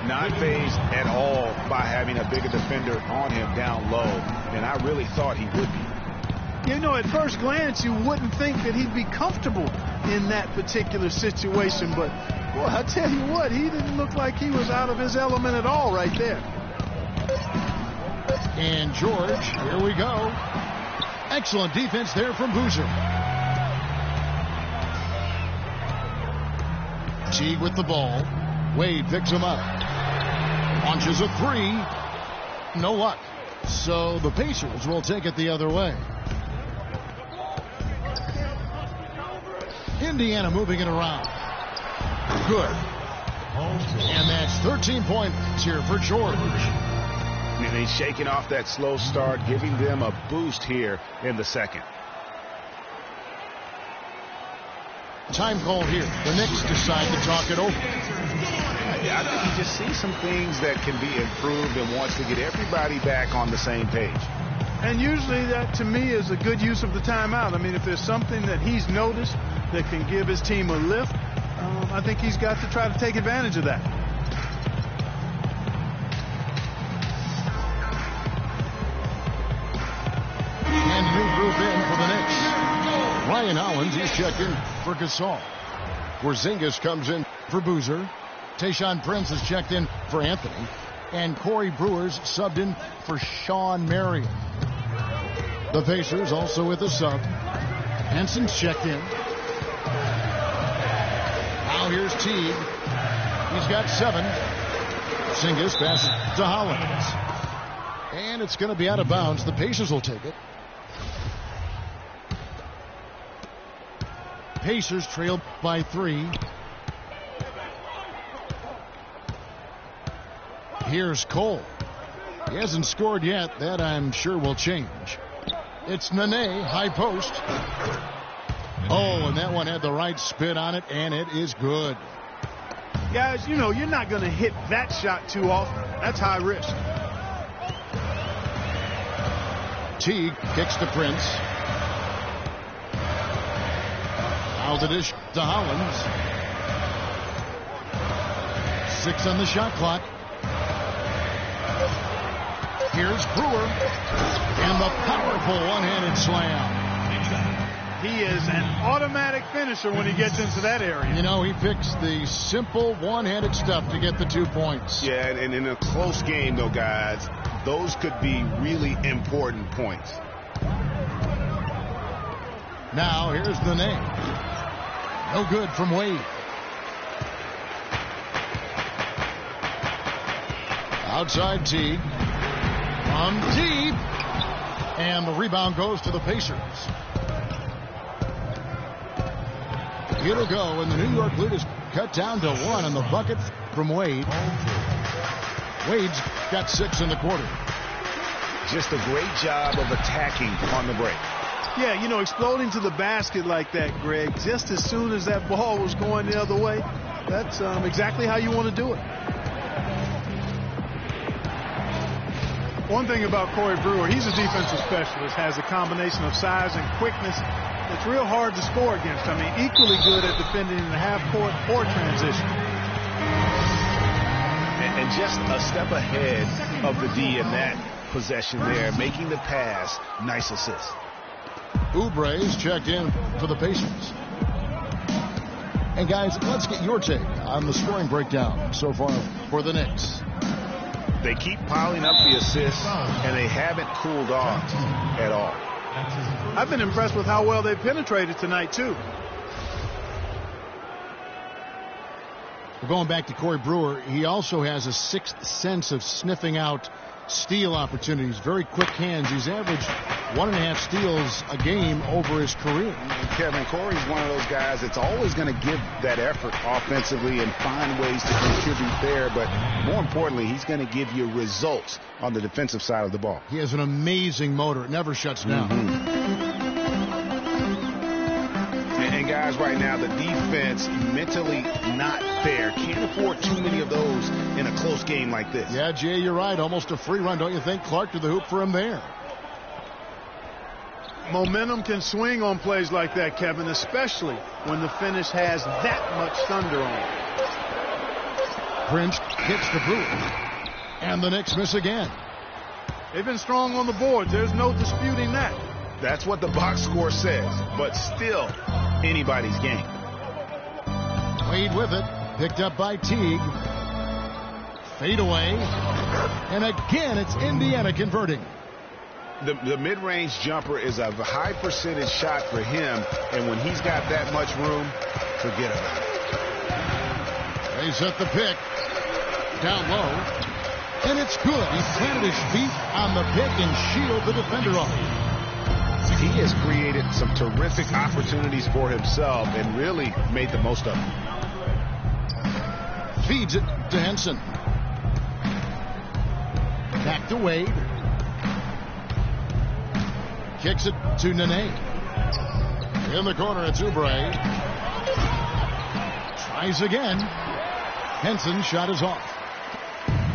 Not fazed at all by having a bigger defender on him down low, and I really thought he would be. You know, at first glance, you wouldn't think that he'd be comfortable in that particular situation, but, boy, I tell you what, he didn't look like he was out of his element at all right there. And George, here we go. Excellent defense there from Boozer. Teague with the ball. Wade picks him up. Launches a 3. No luck. So the Pacers will take it the other way. Indiana moving it around. Good. And that's 13 points here for George. And he's shaking off that slow start, giving them a boost here in the second. Time call here. The Knicks decide to talk it over. I think he just sees some things that can be improved and wants to get everybody back on the same page. And usually that, to me, is a good use of the timeout. I mean, if there's something that he's noticed that can give his team a lift, I think he's got to try to take advantage of that. And new group in for the Knicks. Ryan Hollins, he's checked in for Gasol. Porzingis comes in for Boozer. Tayshaun Prince is checked in for Anthony. And Corey Brewer's subbed in for Sean Marion. The Pacers also with a sub. Henson's checked in. Now here's Teague. He's got 7. Porzingis passes to Hollins. And it's going to be out of bounds. The Pacers will take it. Pacers trail by 3. Here's Cole. He hasn't scored yet. That, I'm sure, will change. It's Nene, high post. Oh, and that one had the right spin on it, and it is good. Guys, you know, you're not going to hit that shot too often. That's high risk. Teague kicks to Prince. Now the dish to Hollins. 6 on the shot clock. Here's Brewer. And the powerful one-handed slam. He is an automatic finisher when he gets into that area. You know, he picks the simple one-handed stuff to get the 2 points. Yeah, and in a close game, though, guys, those could be really important points. Now, here's the name. No good from Wade. Outside Teague. From deep. And the rebound goes to the Pacers. It'll go, and the New York lead is cut down to 1 on the bucket from Wade. Wade's got 6 in the quarter. Just a great job of attacking on the break. Yeah, you know, exploding to the basket like that, Greg, just as soon as that ball was going the other way, that's exactly how you want to do it. One thing about Corey Brewer, he's a defensive specialist, has a combination of size and quickness. It's real hard to score against. I mean, equally good at defending in the half-court or transition. And just a step ahead of the D in that possession there, making the pass. Nice assist. Oubre's checked in for the Pacers. And guys, let's get your take on the scoring breakdown so far for the Knicks. They keep piling up the assists, and they haven't cooled off at all. I've been impressed with how well they've penetrated tonight, too. Going back to Corey Brewer, he also has a sixth sense of sniffing out steal opportunities. Very quick hands. He's averaged 1.5 steals a game over his career. And Kevin, Corey's one of those guys that's always going to give that effort offensively and find ways to contribute there. But more importantly, he's going to give you results on the defensive side of the ball. He has an amazing motor. It never shuts down. And guys, right now, the defense mentally not there. Can't afford too many of those in a close game like this. Yeah, Jay, you're right. Almost a free run, don't you think? Clark to the hoop for him there. Momentum can swing on plays like that, Kevin, especially when the finish has that much thunder on it. Prince hits the boot. And the Knicks miss again. They've been strong on the board. There's no disputing that. That's what the box score says, but still anybody's game. Wade with it. Picked up by Teague. Fade away. And again, it's Indiana converting. The mid-range jumper is a high percentage shot for him, and when he's got that much room, forget about it. They set the pick. Down low. And it's good. He planted his feet on the pick and shielded the defender off. He has created some terrific opportunities for himself and really made the most of them. Feeds it to Henson. Back to Wade. Kicks it to Nene. In the corner, it's Oubre. Tries again. Henson shot is off.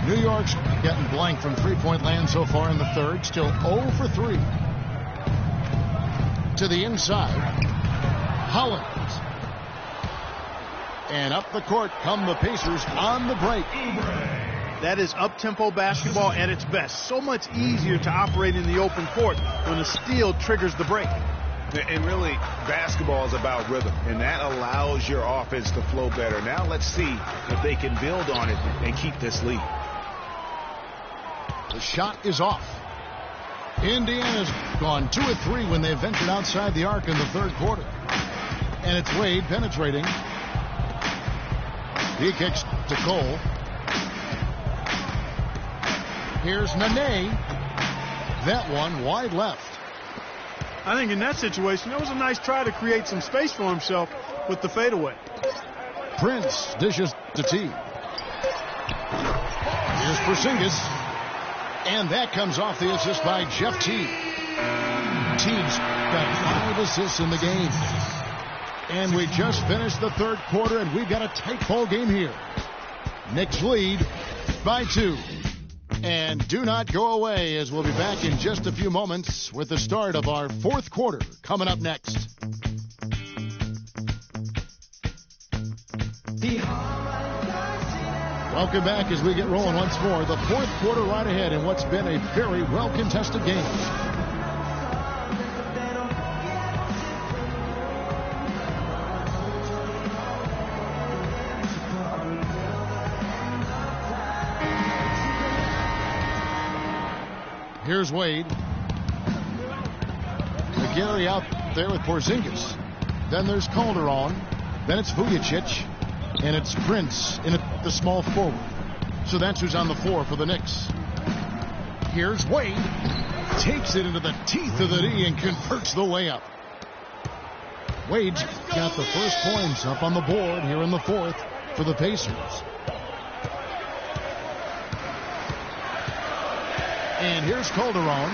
New York's getting blank from three-point land so far in the third. Still 0 for 3. To the inside. Hollins. And up the court come the Pacers on the break. That is up-tempo basketball at its best. So much easier to operate in the open court when a steal triggers the break. And really, basketball is about rhythm, and that allows your offense to flow better. Now let's see if they can build on it and keep this lead. The shot is off. Indiana's gone 2 of 3 when they ventured outside the arc in the third quarter. And it's Wade penetrating. He kicks to Cole. Here's Nene. That one wide left. I think in that situation, that was a nice try to create some space for himself with the fadeaway. Prince dishes to Teague. Here's Porzingis. And that comes off the assist by Jeff Teague. Teague's got 5 assists in the game. And we just finished the third quarter, and we've got a tight ball game here. Knicks lead by 2. And do not go away, as we'll be back in just a few moments with the start of our fourth quarter coming up next. Welcome back as we get rolling once more. The fourth quarter right ahead in what's been a very well-contested game. Here's Wade. McGarry out there with Porzingis. Then there's Calderon. Then it's Vujicic. And it's Prince in at the small forward. So that's who's on the floor for the Knicks. Here's Wade. Takes it into the teeth of the D and converts the layup. Wade's got the first points up on the board here in the fourth for the Pacers. And here's Calderon.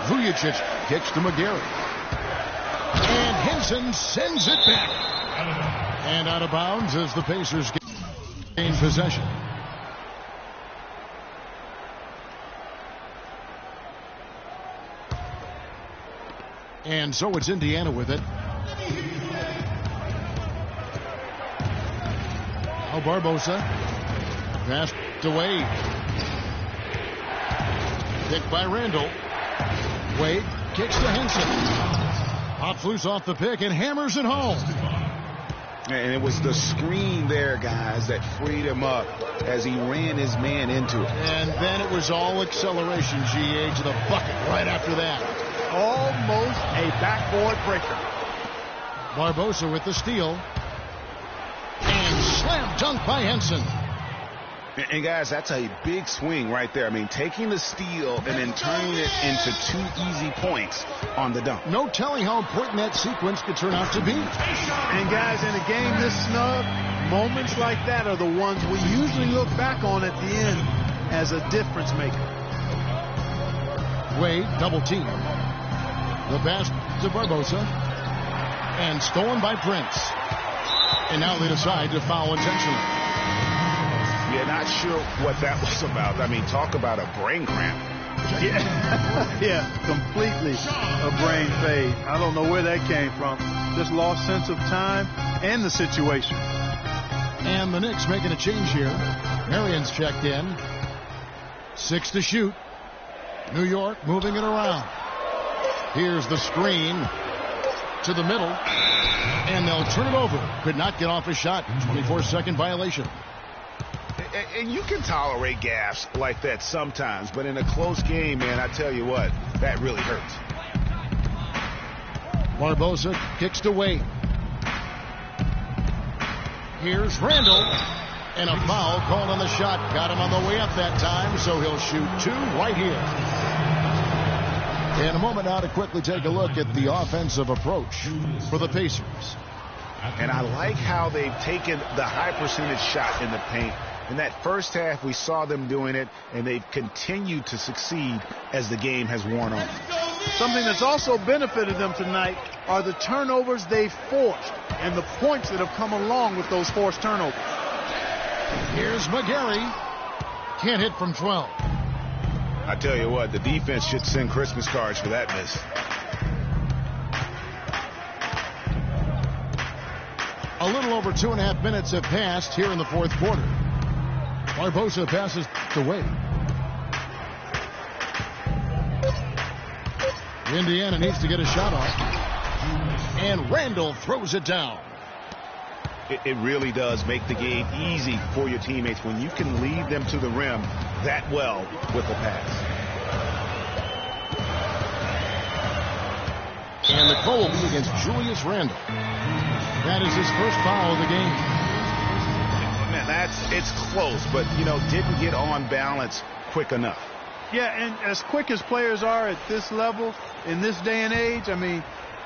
Vujicic kicks to McGarry. And Henson sends it back. And out of bounds as the Pacers gain possession. And so it's Indiana with it. Now Barbosa. Passed away. Picked by Randall. Wade kicks to Henson. Pops loose off the pick and hammers it home. And it was the screen there, guys, that freed him up as he ran his man into it. And then it was all acceleration, GA, to the bucket right after that. Almost a backboard breaker. Barbosa with the steal. And slam dunk by Henson. And guys, that's a big swing right there. I mean, taking the steal and then turning it into 2 easy points on the dunk. No telling how important that sequence could turn out to be. And guys, in a game this snug, moments like that are the ones we usually look back on at the end as a difference maker. Wade double team. The pass to Barbosa. And stolen by Prince. And now they decide to foul intentionally. Yeah, not sure what that was about. I mean, talk about a brain cramp. Yeah, completely a brain fade. I don't know where that came from. Just lost sense of time and the situation. And the Knicks making a change here. Marion's checked in. 6 to shoot. New York moving it around. Here's the screen to the middle. And they'll turn it over. Could not get off a shot. 24-second violation. And you can tolerate gaffes like that sometimes, but in a close game, man, I tell you what, that really hurts. Barbosa kicks to Wade. Here's Randall. And a foul called on the shot. Got him on the way up that time, so he'll shoot 2 right here. In a moment now to quickly take a look at the offensive approach for the Pacers. And I like how they've taken the high percentage shot in the paint. In that first half, we saw them doing it, and they've continued to succeed as the game has worn on. Something that's also benefited them tonight are the turnovers they've forced and the points that have come along with those forced turnovers. Here's McGarry. Can't hit from 12. I tell you what, the defense should send Christmas cards for that miss. A little over 2.5 minutes have passed here in the fourth quarter. Barbosa passes to Wade. Indiana needs to get a shot off. And Randall throws it down. It really does make the game easy for your teammates when you can lead them to the rim that well with the pass. And the call will be against Julius Randle. That is his first foul of the game. Man, it's close, but, didn't get on balance quick enough. Yeah, and as quick as players are at this level, in this day and age, I mean,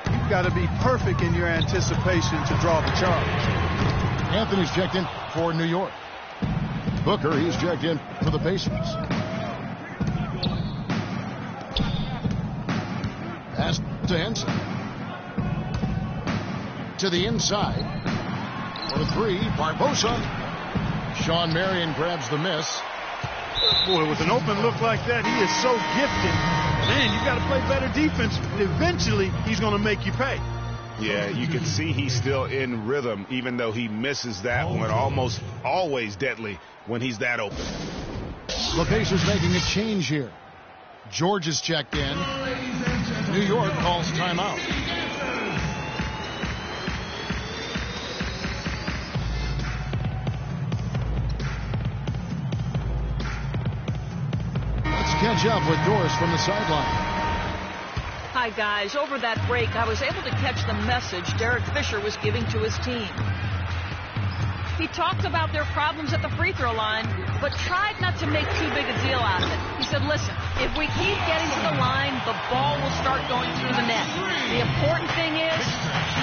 you've got to be perfect in your anticipation to draw the charge. Anthony's checked in for New York. Booker, he's checked in for the Pacers. Pass to Henson. To the inside. For three, Barbosa. Sean Marion grabs the miss. Boy, with an open look like that, he is so gifted. Man, you got to play better defense. Eventually, he's going to make you pay. Yeah, you can see he's still in rhythm, even though he misses that one. Almost always deadly when he's that open. The Pacers making a change here. George is checked in. New York calls timeout. Let's catch up with Doris from the sideline. Hi, guys. Over that break, I was able to catch the message Derek Fisher was giving to his team. He talked about their problems at the free throw line, but tried not to make too big a deal out of it. He said, listen, if we keep getting to the line, the ball will start going through the net. The important thing is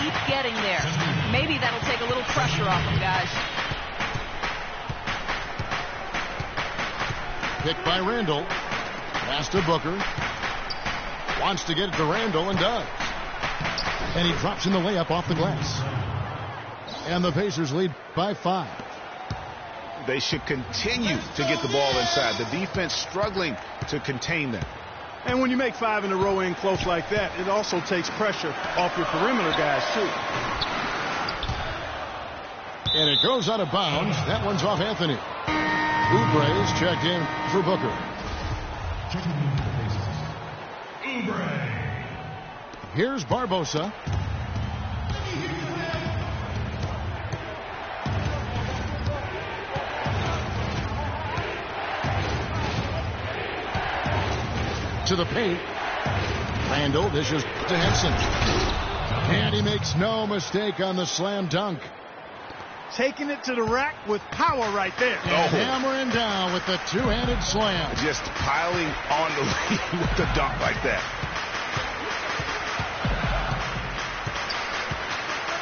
keep getting there. Maybe that'll take a little pressure off them, guys. Picked by Randall. Pass to Booker. Wants to get it to Randall and does. And he drops in the layup off the glass. And the Pacers lead by 5. They should continue to get the ball inside. The defense struggling to contain them. And when you make 5 in a row in close like that, it also takes pressure off your perimeter guys, too. And it goes out of bounds. That one's off Anthony. Oubre's checked in for Booker. Here's Barbosa. To the paint. Randall dishes to Henson. And he makes no mistake on the slam dunk. Taking it to the rack with power right there. And hammering down with the two-handed slam. Just piling on the lead with the dunk like that.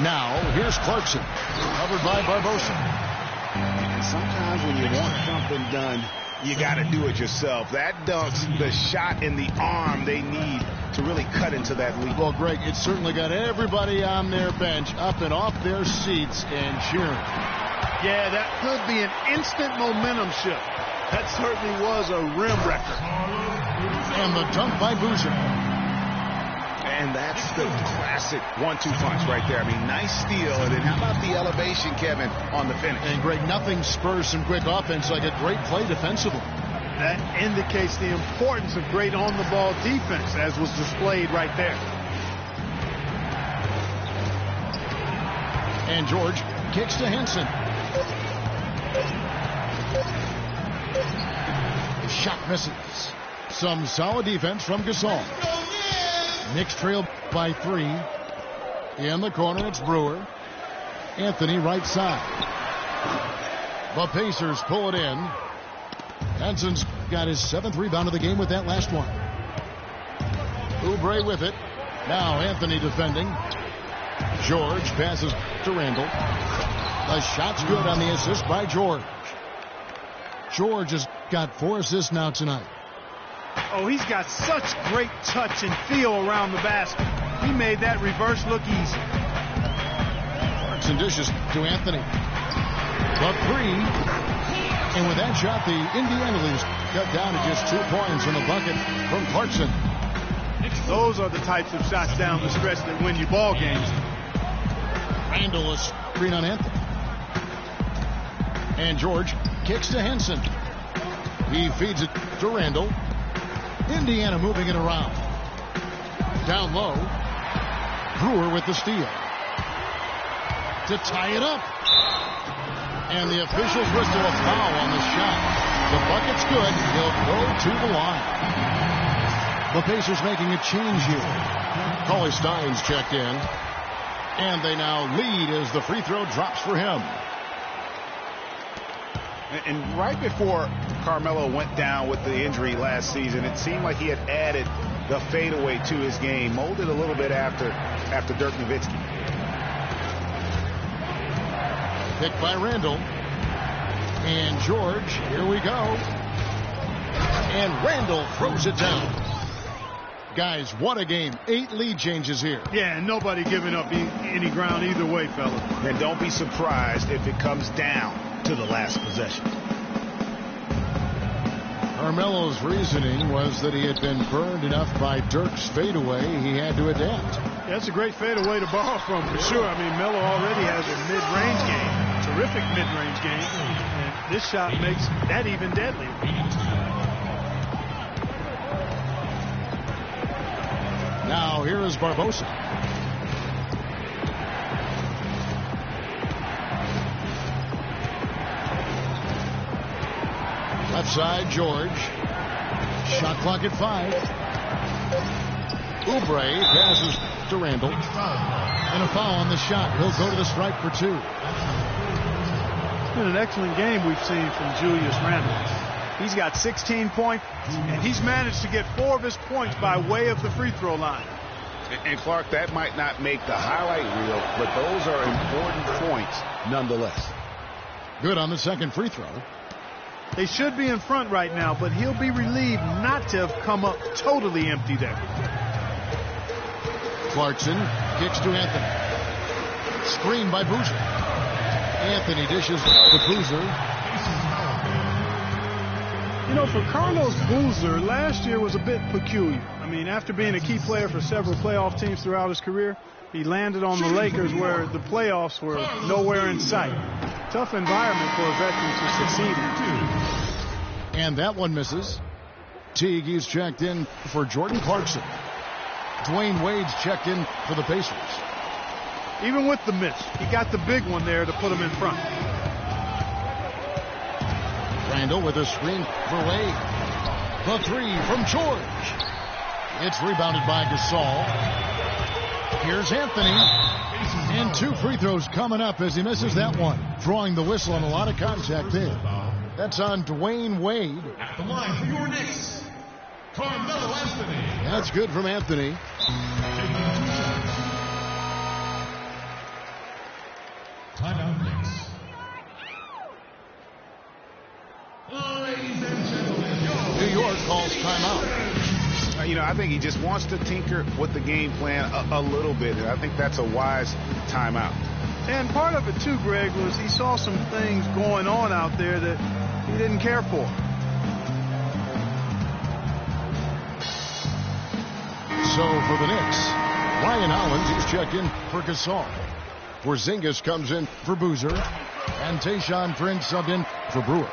Now, here's Clarkson. Covered by Barbosa. And sometimes when you want something done, you got to do it yourself. That dunk's the shot in the arm they need to really cut into that lead. Well, Greg, it certainly got everybody on their bench up and off their seats and cheering. Yeah, that could be an instant momentum shift. That certainly was a rim wrecker. And the dunk by Boozer. And that's the classic 1-2 punch right there. I mean, nice steal. And then how about the elevation, Kevin, on the finish? And, Greg, nothing spurs some quick offense like a great play defensively. That indicates the importance of great on-the-ball defense, as was displayed right there. And George kicks to Henson. The shot misses. Some solid defense from Gasol. Knicks trail by 3. In the corner, it's Brewer. Anthony right side. The Pacers pull it in. Henson's got his 7th rebound of the game with that last one. Oubre with it. Now Anthony defending. George passes to Randall. The shot's good on the assist by George. George has got 4 assists now tonight. Oh, he's got such great touch and feel around the basket. He made that reverse look easy. Clarkson dishes to Anthony. The 3. And with that shot, the Indiana leads cut down to just 2 points in the bucket from Clarkson. Those are the types of shots down the stretch that win you ball games. Randall is screen on Anthony. And George kicks to Henson. He feeds it to Randall. Indiana moving it around. Down low. Brewer with the steal. To tie it up. And the officials whistle a foul on the shot. The bucket's good. He'll go to the line. The Pacers making a change here. Cauley Stein's checked in. And they now lead as the free throw drops for him. And right before Carmelo went down with the injury last season, it seemed like he had added the fadeaway to his game, molded a little bit after Dirk Nowitzki. Picked by Randall. And George, here we go. And Randall throws it down. Guys, what a game. 8 lead changes here. Yeah, and nobody giving up any ground either way, fellas. And don't be surprised if it comes down to the last possession. Carmelo's reasoning was that he had been burned enough by Dirk's fadeaway, he had to adapt. Yeah, that's a great fadeaway to borrow from, for sure. I mean, Melo already has a mid-range game, terrific mid-range game, and this shot makes that even deadlier. Now here is Barbosa. Left side, George. Shot clock at 5. Oubre passes to Randall. And a foul on the shot. He'll go to the stripe for 2. It's been an excellent game we've seen from Julius Randle. He's got 16 points, and he's managed to get 4 of his points by way of the free throw line. And Clark, that might not make the highlight reel, but those are important points nonetheless. Good on the second free throw. They should be in front right now, but he'll be relieved not to have come up totally empty there. Clarkson kicks to Anthony. Screen by Boozer. Anthony dishes to Boozer. You know, for Carlos Boozer, last year was a bit peculiar. I mean, after being a key player for several playoff teams throughout his career, he landed on the Lakers where the playoffs were nowhere in sight. Tough environment for a veteran to succeed in. And that one misses. Teague, he's checked in for Jordan Clarkson. Dwayne Wade's checked in for the Pacers. Even with the miss, he got the big one there to put him in front. Randall with a screen for Wade. The 3 from George. It's rebounded by Gasol. Here's Anthony. And 2 free throws coming up as he misses that one. Drawing the whistle and a lot of contact there. That's on Dwayne Wade. At the line for your Knicks, Carmelo Anthony. That's good from Anthony. Timeout Knicks. Ladies and gentlemen, New York calls timeout. You know, I think he just wants to tinker with the game plan a little bit. And I think that's a wise timeout. And part of it, too, Greg, was he saw some things going on out there that he didn't care for. So for the Knicks, Ryan Hollins, he's checked in for Gasol. Porzingis comes in for Boozer. And Tayshaun Prince subbed in for Brewer.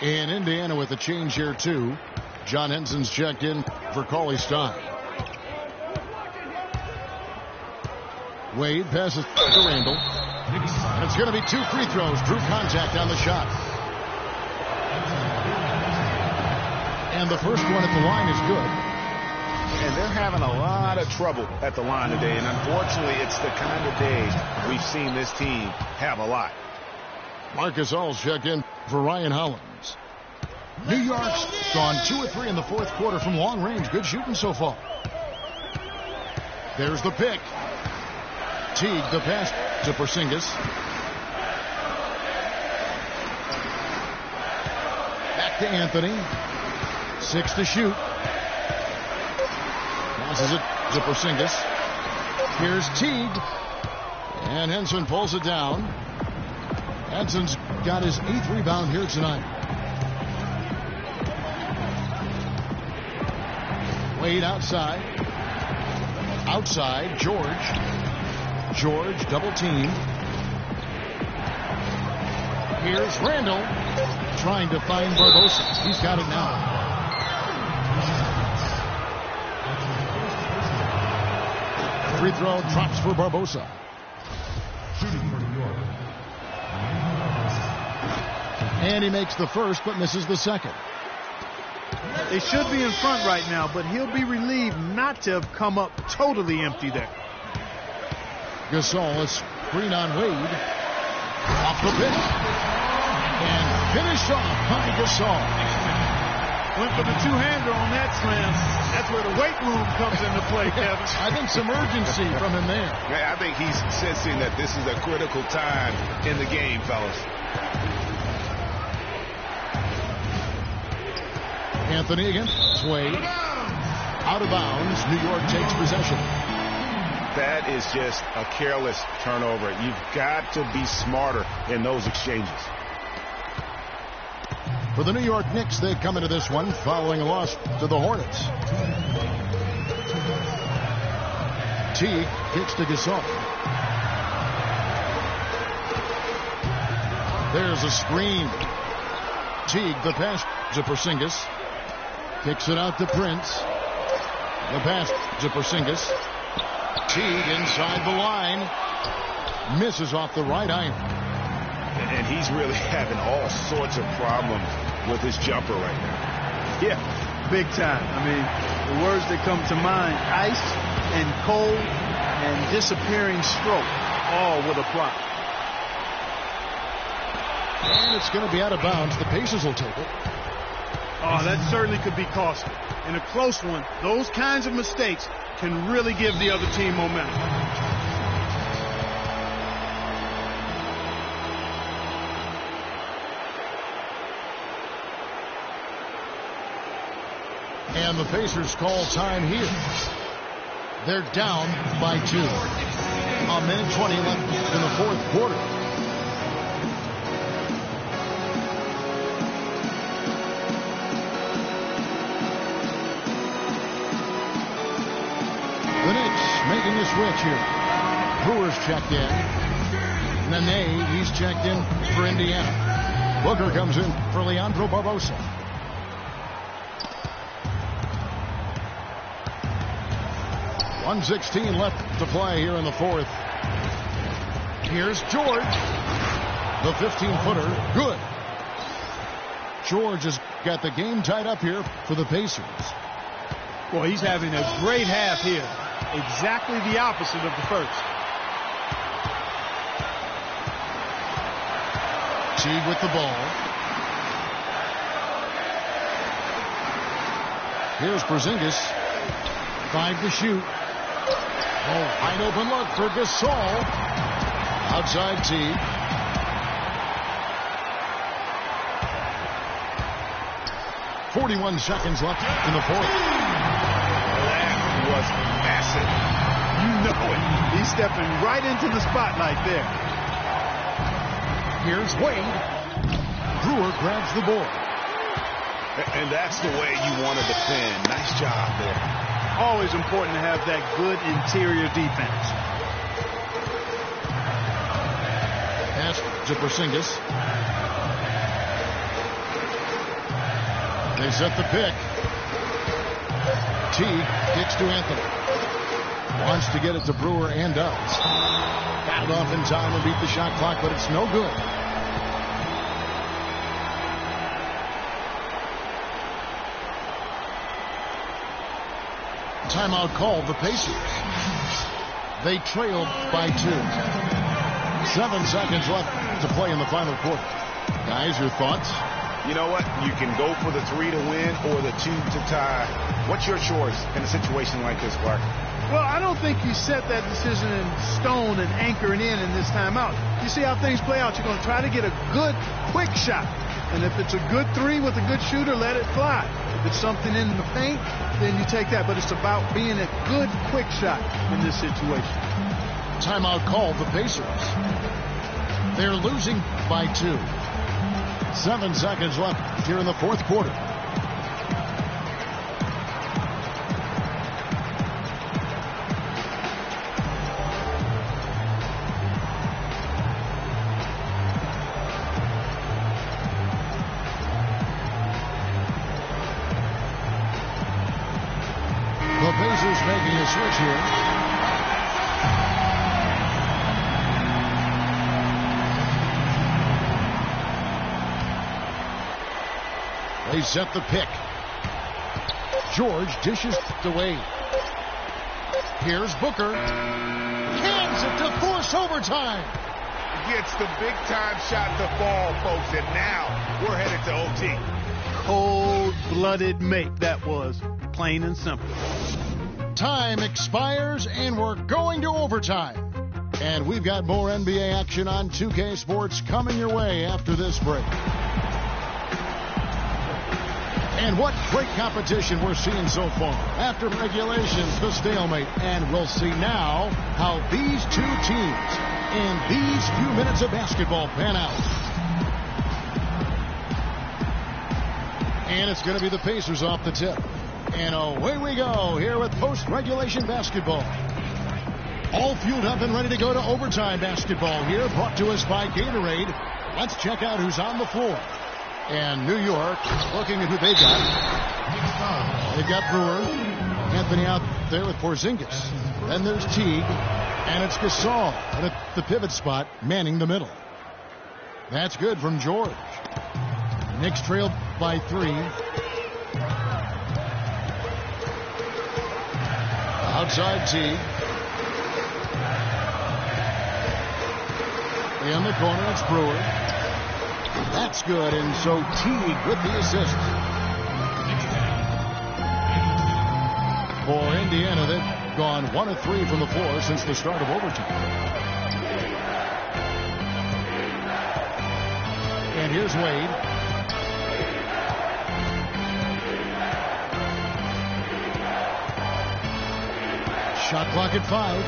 In Indiana with a change here, too. John Henson's checked in for Cauley Stein. Wade passes to Randall. And it's going to be 2 free throws. Drew contact on the shot. And the first one at the line is good. And they're having a lot of trouble at the line today. And unfortunately, it's the kind of days we've seen this team have a lot. Marcus All's checked in for Ryan Hollins. New York's gone 2 or 3 in the fourth quarter from long range. Good shooting so far. There's the pick. Teague the pass to Porzingis. Back to Anthony. 6 to shoot. Passes it to Porzingis. Here's Teague. And Henson pulls it down. Henson's got his 8th rebound here tonight. Wade outside. Outside, George. George double teamed. Here's Randall trying to find Barbosa. He's got it now. Free throw drops for Barbosa. shooting for New York. And he makes the first but misses the second. They should be in front right now, but he'll be relieved not to have come up totally empty there. Gasol, a screen on Wade. Off the pick. And finish off by Gasol. Went for the two-hander on that slam. That's where the weight room comes into play, Kevin. I think some urgency from him there. Yeah, I think he's sensing that this is a critical time in the game, fellas. Anthony against Wade. Out of bounds. New York takes possession. That is just a careless turnover. You've got to be smarter in those exchanges. For the New York Knicks, they come into this one following a loss to the Hornets. Teague kicks to Gasol. There's a screen. Teague, the pass to Porzingis. Kicks it out to Prince. The pass to Porzingis. Teague inside the line. Misses off the right iron. And he's really having all sorts of problems with his jumper right now. Yeah, big time. I mean, the words that come to mind, ice and cold and disappearing stroke, all with a plot. And it's going to be out of bounds. The Pacers will take it. Oh, that certainly could be costly. In a close one, those kinds of mistakes can really give the other team momentum. And the Pacers call time here. They're down by 2. A minute 20 left in the fourth quarter. The Knicks making a switch here. Brewer's checked in. Nene, he's checked in for Indiana. Booker comes in for Leandro Barbosa. .116 left to play here in the fourth. Here's George. The 15-footer. Good. George has got the game tied up here for the Pacers. Well, he's having a great half here. Exactly the opposite of the first. Teague with the ball. Here's Porzingis. 5 to shoot. Oh, wide open look for Gasol. Outside Teague. .41 seconds left in the fourth. That was massive. You know it. He's stepping right into the spotlight there. Here's Wade. Brewer grabs the board. And that's the way you want to defend. Nice job there. Always important to have that good interior defense. Pass to Porzingis. They set the pick. Teague kicks to Anthony. Wants to get it to Brewer and does. Got it off in time and beat the shot clock, but it's no good. Timeout called the Pacers. They trailed by 2. 7 seconds left to play in the final quarter. Guys, your thoughts? You know what? You can go for the 3 to win or the 2 to tie. What's your choice in a situation like this, Clark? Well, I don't think you set that decision in stone and anchor it in this timeout. You see how things play out. You're going to try to get a good, quick shot. And if it's a good 3 with a good shooter, let it fly. If it's something in the paint, then you take that. But it's about being a good, quick shot in this situation. Timeout called the Pacers. They're losing by 2. 7 seconds left here in the fourth quarter. The Pacers making a switch here. They set the pick. George dishes to Wade. Here's Booker. Cans it to force overtime. Gets the big-time shot to fall, folks, and now we're headed to OT. cold-blooded make that was, plain and simple. Time expires, and we're going to overtime. And we've got more NBA action on 2K Sports coming your way after this break. And what great competition we're seeing so far. After regulations, the stalemate. And we'll see now how these two teams in these few minutes of basketball pan out. And it's going to be the Pacers off the tip. And away we go here with post-regulation basketball. All fueled up and ready to go to overtime basketball here, brought to us by Gatorade. Let's check out who's on the floor. And New York, looking at who they've got. They've got Brewer, Anthony out there with Porzingis. Then there's Teague, and it's Gasol at the pivot spot, manning the middle. That's good from George. Knicks trailed by 3. Outside Teague. In the corner, it's Brewer. That's good, and so Teague with the assist. For Indiana, they've gone 1 of 3 from the floor since the start of overtime. And here's Wade. Shot clock at 5.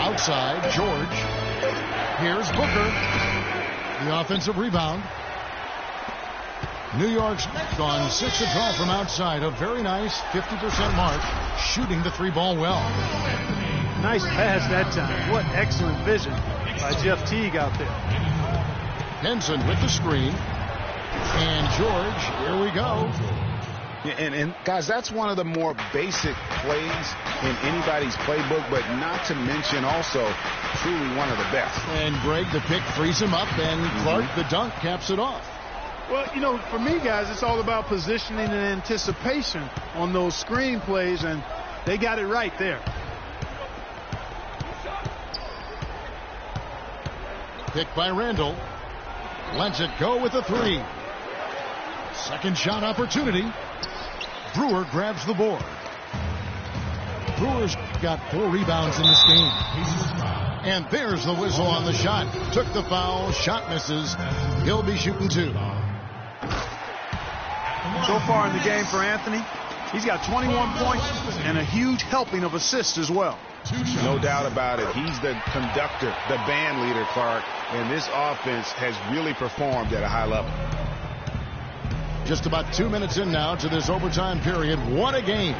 Outside, George. Here's Booker. The offensive rebound. New York's gone 6 of 12 from outside. A very nice 50% mark. Shooting the 3-ball well. Nice pass that time. What excellent vision by Jeff Teague out there. Henson with the screen. And George, here we go. And guys, that's one of the more basic plays in anybody's playbook, but not to mention also truly one of the best. And Greg, the pick frees him up, and Clark, the dunk, caps it off. Well, you know, for me, guys, it's all about positioning and anticipation on those screen plays, and they got it right there. Picked by Randall. Lets it go with a 3. Second shot opportunity. Brewer grabs the board. Brewer's got 4 rebounds in this game. And there's the whistle on the shot. Took the foul. Shot misses. He'll be shooting 2. So far in the game for Anthony, he's got 21 points and a huge helping of assists as well. No doubt about it. He's the conductor, the band leader, Clark. And this offense has really performed at a high level. Just about 2 minutes in now to this overtime period. What a game.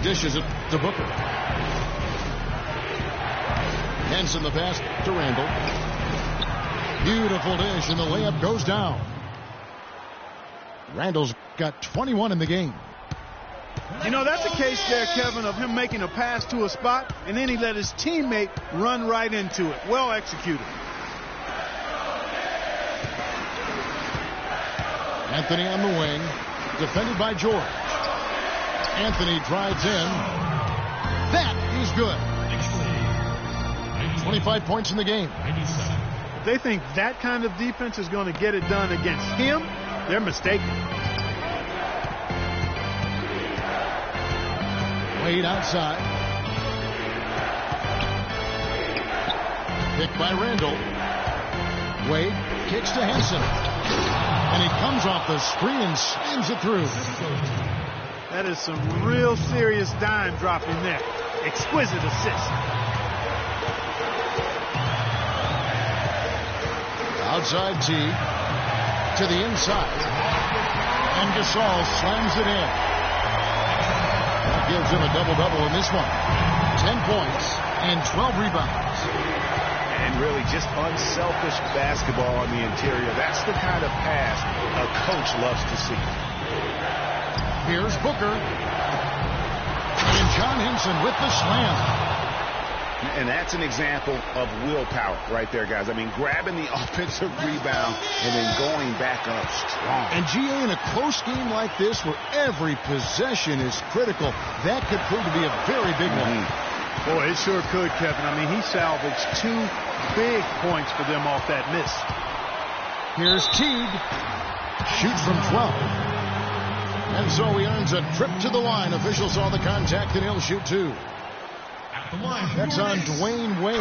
Dishes it to Booker. Henson the pass to Randall. Beautiful dish, and the layup goes down. Randall's got 21 in the game. You know, that's a case there, Kevin, of him making a pass to a spot, and then he let his teammate run right into it. Well executed. Anthony on the wing, defended by George. Anthony drives in. That is good. 25 points in the game. If they think that kind of defense is going to get it done against him, they're mistaken. Wade outside. Picked by Randall. Wade kicks to Henson. And he comes off the screen and slams it through. That is some real serious dime dropping there. Exquisite assist. Outside T to the inside. And Gasol slams it in. That gives him a double-double in this one. 10 points and 12 rebounds. And really just unselfish basketball on the interior. That's the kind of pass a coach loves to see. Here's Booker. And John Henson with the slam. And that's an example of willpower right there, guys. I mean, grabbing the offensive rebound and then going back up strong. And GA, in a close game like this where every possession is critical, that could prove to be a very big one. Boy, it sure could, Kevin. I mean, he salvaged 2 big points for them off that miss. Here's Teague. Shoots from 12. And so he earns a trip to the line. Officials saw the contact and he'll shoot 2. That's on Dwayne Wade.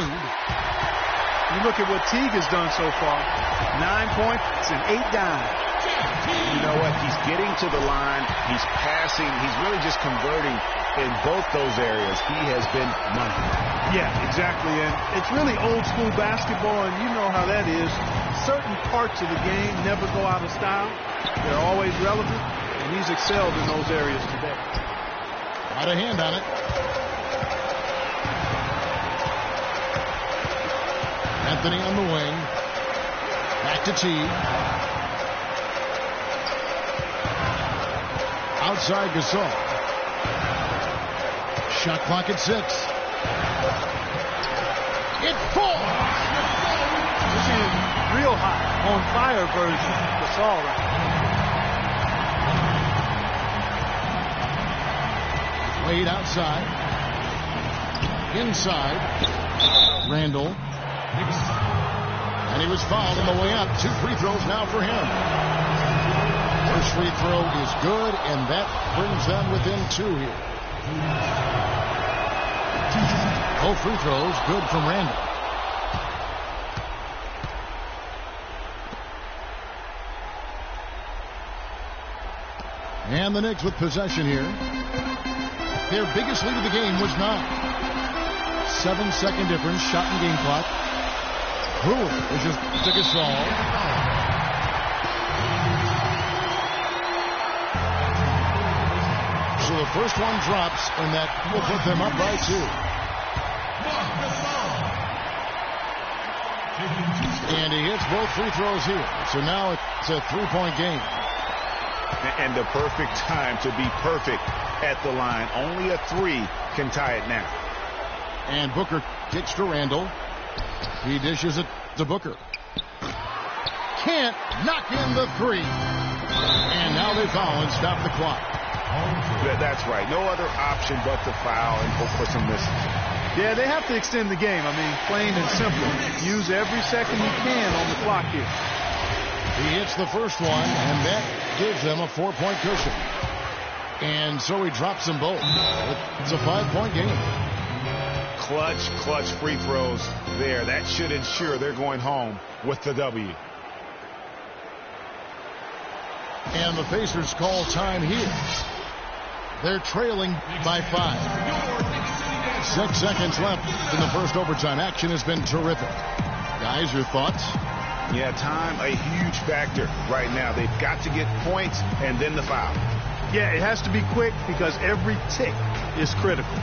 You look at what Teague has done so far. 9 points and 8 dimes. You know what? He's getting to the line. He's passing. He's really just converting in both those areas. He has been money. Yeah, exactly. And it's really old school basketball, and you know how that is. Certain parts of the game never go out of style. They're always relevant, and he's excelled in those areas today. Got a hand on it. Anthony on the wing. Back to Teague. Outside Gasol. Shot clock at 6. It falls. This is real hot, on fire version of Gasol right now. Wade outside. Inside. Randall. And he was fouled on the way up. 2 free throws now for him. First free throw is good, and that brings them within 2 here. Both free throws good from Randall. And the Knicks with possession here. Their biggest lead of the game was 9. 7-second difference, shot and game clock. Brewer pushes to Gasol. So the first one drops, and that will put them up by 2. And he hits both free throws here. So now it's a 3-point game. And the perfect time to be perfect at the line. Only a 3 can tie it now. And Booker kicks to Randall. He dishes it to Booker. Can't knock in the 3. And now they foul and stop the clock. That's right. No other option but to foul and hope for some misses. Yeah, they have to extend the game. I mean, plain and simple. Use every second you can on the clock here. He hits the first one, and that gives them a 4-point cushion. And so he drops them both. It's a 5-point game. Clutch free throws there. That should ensure they're going home with the W. And the Pacers call time here. They're trailing by 5. 6 seconds left in the first overtime. Action has been terrific. Guys, your thoughts? Yeah, time a huge factor right now. They've got to get points and then the foul. Yeah, it has to be quick because every tick is critical.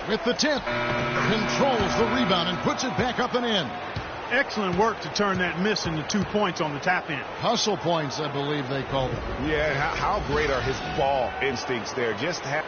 With the tip, controls the rebound and puts it back up and in. Excellent work to turn that miss into 2 points on the tap in. Hustle points, I believe they called it. Yeah, how great are his ball instincts there. Just have